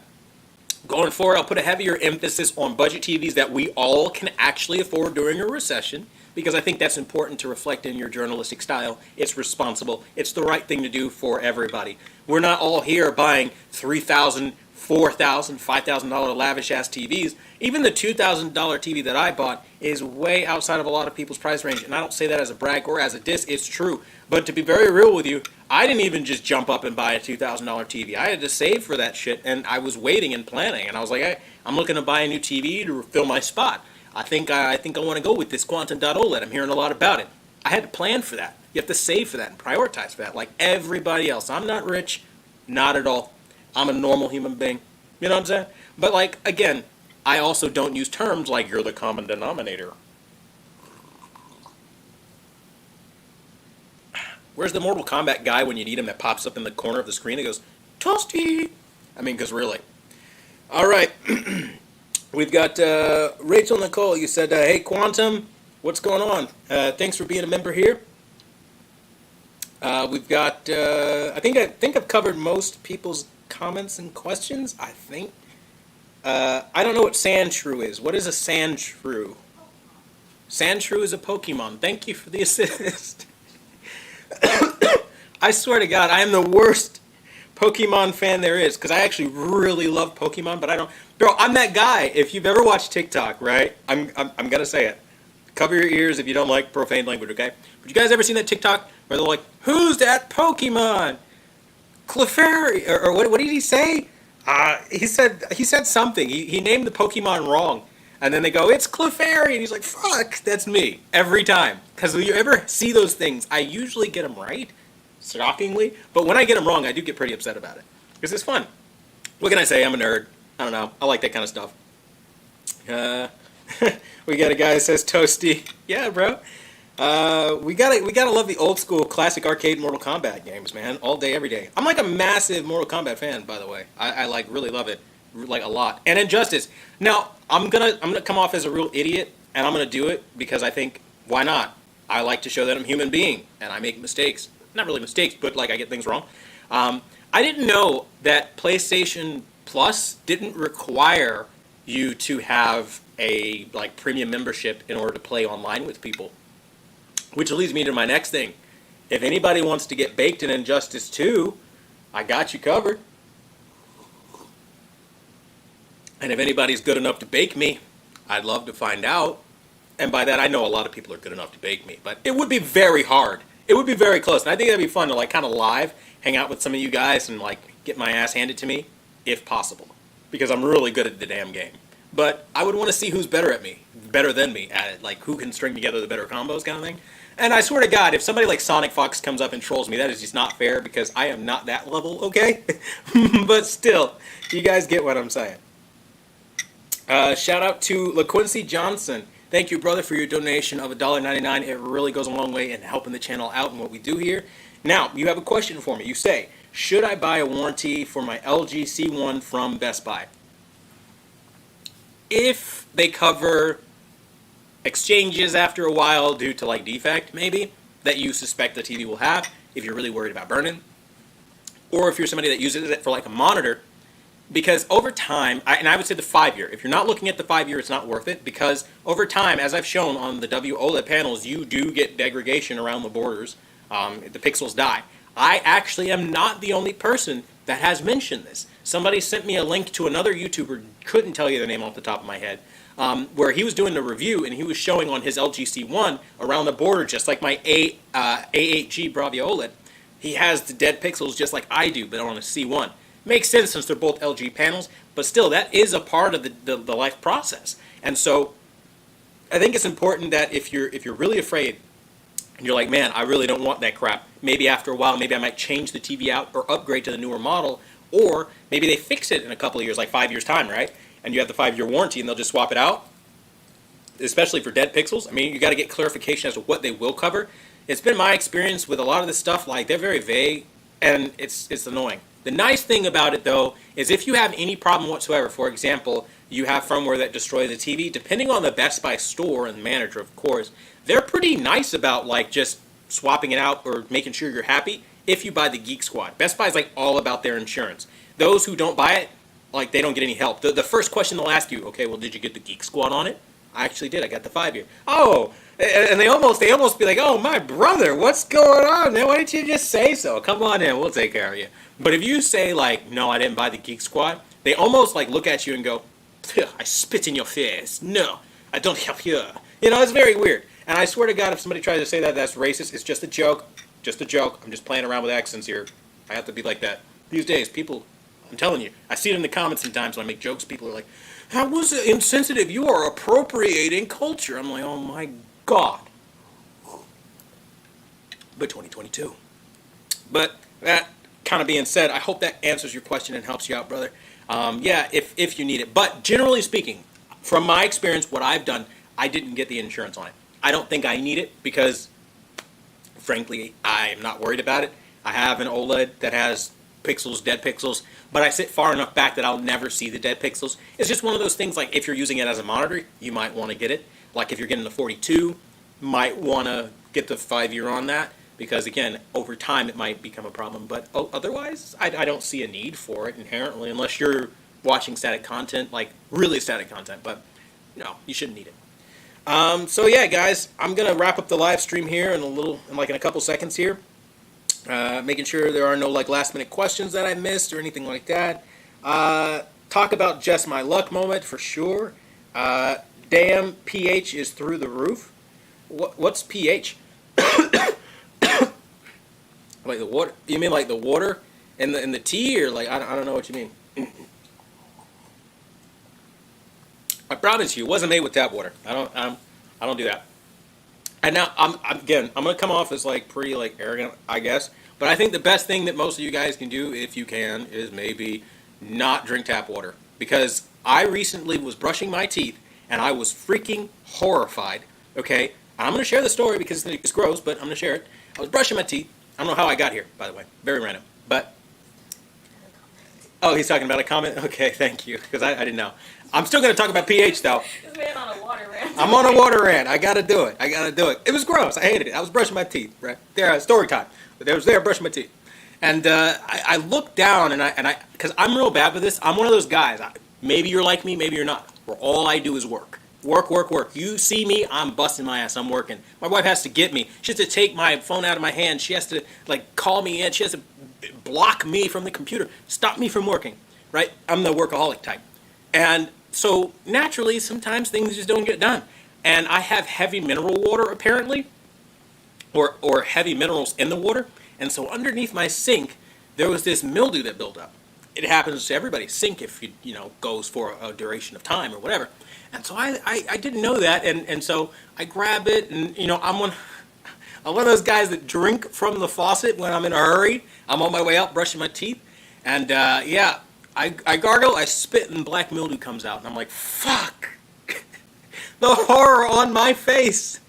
going forward, I'll put a heavier emphasis on budget TVs that we all can actually afford during a recession because I think that's important to reflect in your journalistic style. It's responsible. It's the right thing to do for everybody. We're not all here buying $3,000, $4,000, $5,000 lavish-ass TVs. Even the $2,000 TV that I bought is way outside of a lot of people's price range, and I don't say that as a brag or as a diss. It's true. But to be very real with you, I didn't even just jump up and buy a $2,000 TV. I had to save for that shit, and I was waiting and planning, and I was like, hey, I'm looking to buy a new TV to fill my spot. I think I want to go with this Quantum OLED. I'm hearing a lot about it. I had to plan for that. You have to save for that and prioritize for that, like everybody else. I'm not rich, not at all. I'm a normal human being. You know what I'm saying? But like, again, I also don't use terms like you're the common denominator. Where's the Mortal Kombat guy when you need him that pops up in the corner of the screen and goes, Toasty? I mean, because really. All right. We've got Rachel Nicole. You said, hey, Quantum, what's going on? Thanks for being a member here. We've got, I think I've covered most people's comments and questions, I think. I don't know what Sandshrew is. What is a Sandshrew? Sandshrew is a Pokemon. Thank you for the assist. I swear to God, I am the worst Pokemon fan there is, because I actually really love Pokemon, but I don't. Bro, I'm that guy. If you've ever watched TikTok, right? I'm gonna say it. Cover your ears if you don't like profane language, okay? But you guys ever seen that TikTok where they're like, "Who's that Pokemon? Clefairy?" Or what did he say? He said something. He named the Pokemon wrong. And then they go, it's Clefairy, and he's like, fuck, that's me, every time. Because when you ever see those things, I usually get them right, shockingly, but when I get them wrong, I do get pretty upset about it. Because it's fun. What can I say? I'm a nerd. I don't know. I like that kind of stuff. We got a guy that says Toasty. Yeah, bro. We gotta love the old school classic arcade Mortal Kombat games, man. All day, every day. I'm like a massive Mortal Kombat fan, by the way. I like really love it. Like a lot. And Injustice. Now, I'm gonna come off as a real idiot, and I'm gonna do it because I think, why not? I like to show that I'm a human being, and I make mistakes. Not really mistakes, but like I get things wrong. I didn't know that PlayStation Plus didn't require you to have a like premium membership in order to play online with people. Which leads me to my next thing. If anybody wants to get baked in Injustice 2, I got you covered. And if anybody's good enough to bake me, I'd love to find out. And by that, I know a lot of people are good enough to bake me. But it would be very hard. It would be very close. And I think that'd be fun to like kind of live, hang out with some of you guys and like get my ass handed to me, if possible. Because I'm really good at the damn game. But I would want to see who's better than me at it. Like who can string together the better combos kind of thing. And I swear to God, if somebody like Sonic Fox comes up and trolls me, that is just not fair because I am not that level, okay? But still, you guys get what I'm saying. Shout out to LaQuincy Johnson. Thank you, brother, for your donation of $1.99. It really goes a long way in helping the channel out and what we do here. Now, you have a question for me. You say, should I buy a warranty for my LG C1 from Best Buy? If they cover exchanges after a while due to like defect, maybe, that you suspect the TV will have, if you're really worried about burning, or if you're somebody that uses it for like a monitor, because over time, and I would say the 5-year, if you're not looking at the 5-year, it's not worth it, because over time, as I've shown on the WOLED panels, you do get degradation around the borders. The pixels die. I actually am not the only person that has mentioned this. Somebody sent me a link to another YouTuber, couldn't tell you the name off the top of my head, where he was doing the review, and he was showing on his LG C1 around the border, just like my A8G Bravia OLED. He has the dead pixels just like I do, but on a C1. Makes sense since they're both LG panels, but still, that is a part of the life process. And so, I think it's important that if you're really afraid, and you're like, man, I really don't want that crap, maybe after a while, maybe I might change the TV out or upgrade to the newer model, or maybe they fix it in a couple of years, like 5 years' time, right? And you have the 5-year warranty, and they'll just swap it out, especially for dead pixels. I mean, you got to get clarification as to what they will cover. It's been my experience with a lot of this stuff, like, they're very vague, and it's annoying. The nice thing about it, though, is if you have any problem whatsoever, for example, you have firmware that destroys the TV, depending on the Best Buy store and the manager, of course, they're pretty nice about, like, just swapping it out or making sure you're happy if you buy the Geek Squad. Best Buy's, like, all about their insurance. Those who don't buy it, like, they don't get any help. The first question they'll ask you, okay, well, did you get the Geek Squad on it? I actually did. I got the 5-year. Oh, and they almost be like, oh, my brother, what's going on, man? Why didn't you just say so? Come on in, we'll take care of you. But if you say, like, no, I didn't buy the Geek Squad, they almost, like, look at you and go, I spit in your face. No, I don't help you. You know, it's very weird. And I swear to God, if somebody tries to say that that's racist, it's just a joke. Just a joke. I'm just playing around with accents here. I have to be like that. These days, people, I'm telling you, I see it in the comments sometimes when I make jokes. People are like, how was it insensitive? You are appropriating culture. I'm like, oh my God. But 2022. But that kind of being said, I hope that answers your question and helps you out, brother. Yeah, if you need it. But generally speaking, from my experience, what I've done, I didn't get the insurance on it. I don't think I need it because frankly, I am not worried about it. I have an OLED that has pixels, dead pixels, but I sit far enough back that I'll never see the dead pixels. It's just one of those things, like if you're using it as a monitor, you might want to get it. Like if you're getting the 42, might want to get the 5-year on that, because again, over time it might become a problem. But otherwise, I don't see a need for it inherently, unless you're watching static content, like really static content. But no, you shouldn't need it. So yeah, guys, I'm gonna wrap up the live stream here in a couple seconds here. Making sure there are no like last minute questions that I missed or anything like that. Talk about just my luck moment for sure. Damn, pH is through the roof. What's pH? Like the water? You mean like the water in the tea, or like I don't know what you mean. I promise you, it wasn't made with tap water. I don't do that. And now I'm gonna come off as like pretty like arrogant, I guess. But I think the best thing that most of you guys can do, if you can, is maybe not drink tap water. Because I recently was brushing my teeth and I was freaking horrified. Okay, I'm gonna share the story because it's gross, but I'm gonna share it. I was brushing my teeth. I don't know how I got here, by the way. Very random. But oh, he's talking about a comment. Okay, thank you, because I didn't know. I'm still going to talk about pH, though. This man on a water rant. I'm on a water rant. I got to do it. It was gross. I hated it. I was brushing my teeth, right? There, story time. But I was there brushing my teeth. And I looked down, and because I'm real bad with this. I'm one of those guys. Maybe you're like me, maybe you're not. Where all I do is work. Work, work, work. You see me, I'm busting my ass. I'm working. My wife has to get me. She has to take my phone out of my hand. She has to, like, call me in. She has to block me from the computer. Stop me from working, right? I'm the workaholic type. And so, naturally, sometimes things just don't get done. And I have heavy mineral water, apparently, or heavy minerals in the water. And so underneath my sink, there was this mildew that built up. It happens to everybody's sink if goes for a duration of time or whatever. And so I didn't know that, and so I grab it, and I'm one of those guys that drink from the faucet when I'm in a hurry. I'm on my way out brushing my teeth, and I gargle, I spit, and black mildew comes out, and I'm like, fuck, the horror on my face.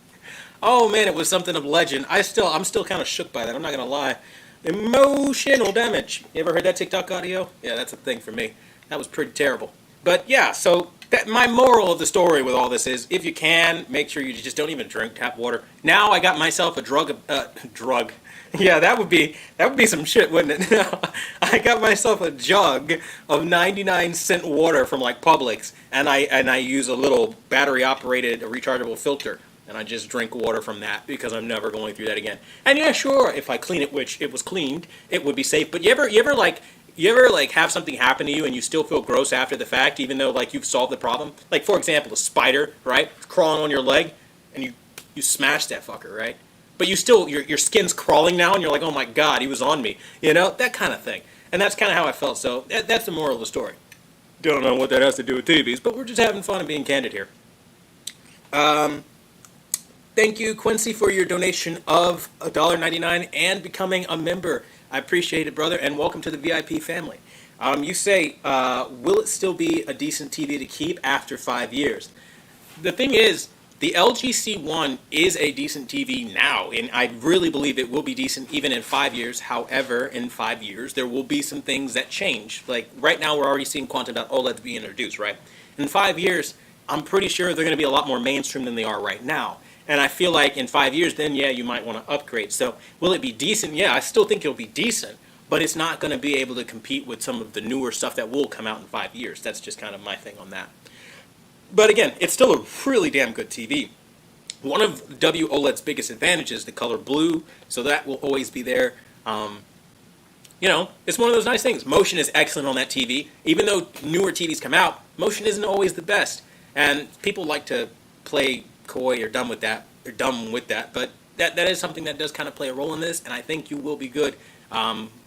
Oh man, it was something of legend. I'm still kind of shook by that. I'm not gonna lie. Emotional damage. You ever heard that TikTok audio? Yeah, that's a thing for me. That was pretty terrible. But yeah, so my moral of the story with all this is, if you can, make sure you just don't even drink tap water. Now I got myself a drug. Yeah, that would be some shit, wouldn't it? I got myself a jug of 99-cent water from like Publix, and I use a little battery-operated rechargeable filter, and I just drink water from that because I'm never going through that again. And yeah, sure, if I clean it, which it was cleaned, it would be safe. But you ever have something happen to you and you still feel gross after the fact, even though like you've solved the problem? Like, for example, a spider, right? It's crawling on your leg, and you smash that fucker, right? But you still, your skin's crawling now, and you're like, oh my god, he was on me. That kind of thing. And that's kind of how I felt. So that's the moral of the story. Don't know what that has to do with TVs, but we're just having fun and being candid here. Thank you, Quincy, for your donation of $1.99 and becoming a member. I appreciate it, brother, and welcome to the VIP family. You say, will it still be a decent TV to keep after 5 years? The thing is, the LG C1 is a decent TV now, and I really believe it will be decent even in 5 years. However, in 5 years, there will be some things that change. Like, right now, we're already seeing Quantum.OLEDs being introduced, right? In 5 years, I'm pretty sure they're going to be a lot more mainstream than they are right now. And I feel like in 5 years, then, yeah, you might want to upgrade. So will it be decent? Yeah, I still think it'll be decent, but it's not going to be able to compete with some of the newer stuff that will come out in 5 years. That's just kind of my thing on that. But again, it's still a really damn good TV. One of WOLED's biggest advantages is the color blue, so that will always be there. It's one of those nice things. Motion is excellent on that TV. Even though newer TVs come out, motion isn't always the best. And people like to play coy or dumb with that, but that is something that does kind of play a role in this, and I think you will be good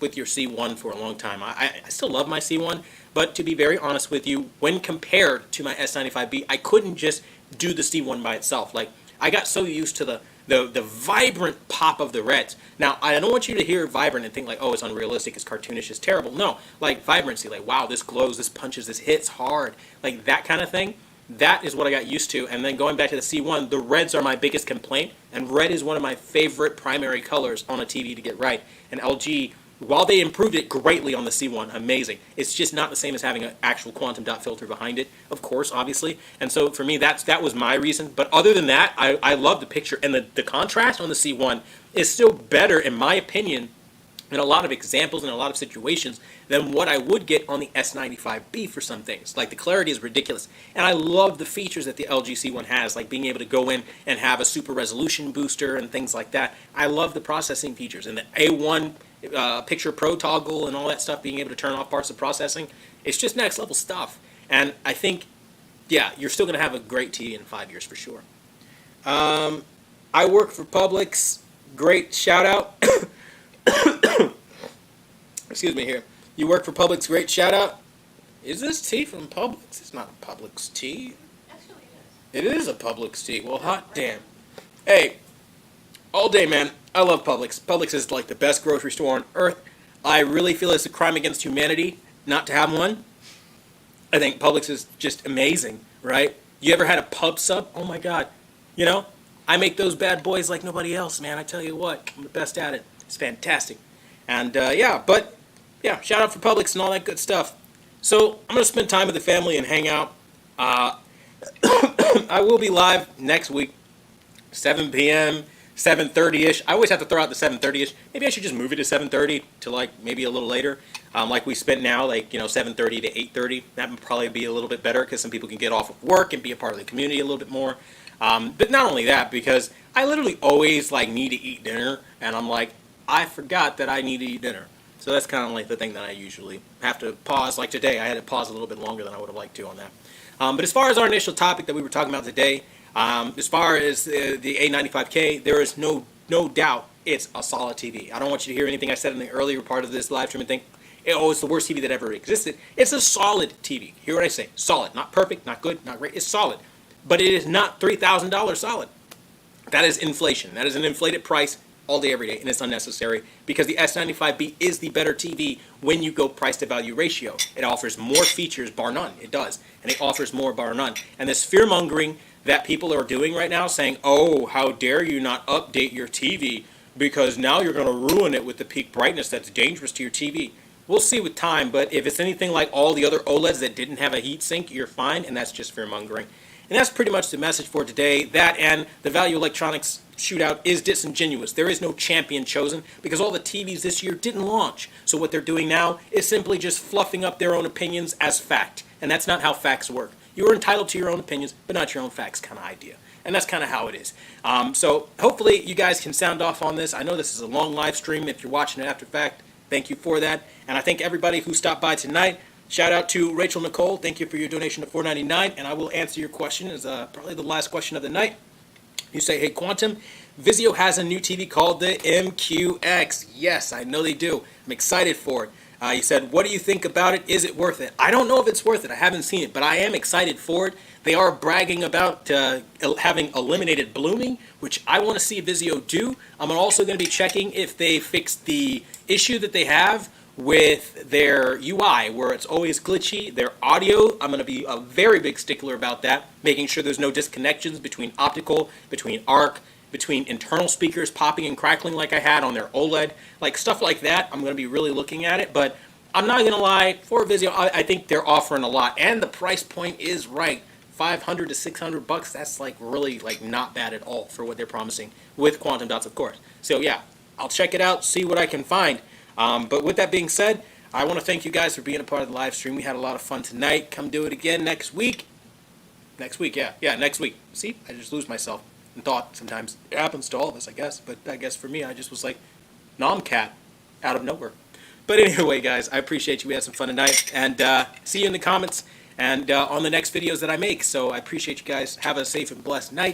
with your C1 for a long time. I still love my C1, but to be very honest with you, when compared to my S95B, I couldn't just do the C1 by itself. Like, I got so used to the vibrant pop of the reds. Now, I don't want you to hear vibrant and think like, oh, it's unrealistic, it's cartoonish, it's terrible. No, like vibrancy, like, wow, this glows, this punches, this hits hard, like that kind of thing. that is what I got used to. And then going back to the C1, the reds are my biggest complaint, and red is one of my favorite primary colors on a TV to get right. And LG, while they improved it greatly on the C1, amazing, it's just not the same as having an actual quantum dot filter behind it, of course, obviously. And so for me, that was my reason. But other than that, I love the picture. And the contrast on the C1 is still better, in my opinion, in a lot of examples and a lot of situations than what I would get on the S95B for some things. Like, the clarity is ridiculous. And I love the features that the LG C1 has, like being able to go in and have a super resolution booster and things like that. I love the processing features and the A1 Picture Pro toggle and all that stuff, being able to turn off parts of processing. It's just next level stuff. And I think, yeah, you're still going to have a great TV in 5 years for sure. I work for Publix. Great shout out. Excuse me here. You work for Publix. Great shout out. Is this tea from Publix? It's not a Publix tea. Actually, It is a Publix tea. Well, hot damn. Hey, all day, man. I love Publix. Publix is like the best grocery store on earth. I really feel it's a crime against humanity not to have one. I think Publix is just amazing, right? You ever had a pub sub? Oh my God. You know, I make those bad boys like nobody else, man. I tell you what, I'm the best at it. It's fantastic. And yeah, shout out for Publix and all that good stuff. So I'm going to spend time with the family and hang out. I will be live next week, 7 p.m., 7:30ish. I always have to throw out the 7:30ish. Maybe I should just move it to 7:30 to like maybe a little later, like we spent now, like 7:30 to 8:30. That would probably be a little bit better because some people can get off of work and be a part of the community a little bit more. But not only that, because I literally always like need to eat dinner, and I'm like, I forgot that I need to eat dinner. So that's kind of like the thing that I usually have to pause. Like today, I had to pause a little bit longer than I would have liked to on that. But as far as our initial topic that we were talking about today, as far as the A95K, there is no doubt it's a solid TV. I don't want you to hear anything I said in the earlier part of this live stream and think, oh, it's the worst TV that ever existed. It's a solid TV. Hear what I say. Solid. Not perfect, not good, not great. It's solid. But it is not $3,000 solid. That is inflation. That is an inflated price all day, every day, and it's unnecessary because the S95B is the better TV when you go price to value ratio. It offers more features, bar none. It does. And it offers more, bar none. And this fear-mongering that people are doing right now, saying, oh, how dare you not update your TV because now you're going to ruin it with the peak brightness that's dangerous to your TV. We'll see with time, but if it's anything like all the other OLEDs that didn't have a heat sink, you're fine, and that's just fear-mongering. And that's pretty much the message for today. That and the Value Electronics shootout is disingenuous. There is no champion chosen because all the TVs this year didn't launch. So what they're doing now is simply just fluffing up their own opinions as fact. And that's not how facts work. You are entitled to your own opinions, but not your own facts kind of idea. And that's kind of how it is. So hopefully you guys can sound off on this. I know this is a long live stream. If you're watching it after fact, thank you for that. And I thank everybody who stopped by tonight. Shout out to Rachel Nicole. Thank you for your donation of $4.99. And I will answer your question as probably the last question of the night. You say, hey, Quantum, Vizio has a new TV called the MQX. Yes, I know they do. I'm excited for it. You said, what do you think about it? Is it worth it? I don't know if it's worth it. I haven't seen it, but I am excited for it. They are bragging about having eliminated blooming, which I want to see Vizio do. I'm also going to be checking if they fixed the issue that they have with their UI, where it's always glitchy. Their audio, I'm going to be a very big stickler about that, making sure there's no disconnections between optical, between ARC, between internal speakers popping and crackling like I had on their OLED, like stuff like that. I'm going to be really looking at it, but I'm not going to lie, for Vizio, I think they're offering a lot, and the price point is right. $500 to $600, that's like really like not bad at all for what they're promising, with quantum dots, of course. So yeah, I'll check it out, see what I can find. But with that being said, I want to thank you guys for being a part of the live stream. We had a lot of fun tonight. Come do it again next week. Next week, yeah, next week. See, I just lose myself in thought sometimes. It happens to all of us, I guess. But I guess for me, I just was like, Nomcat out of nowhere. But anyway, guys, I appreciate you. We had some fun tonight. And see you in the comments and on the next videos that I make. So I appreciate you guys. Have a safe and blessed night.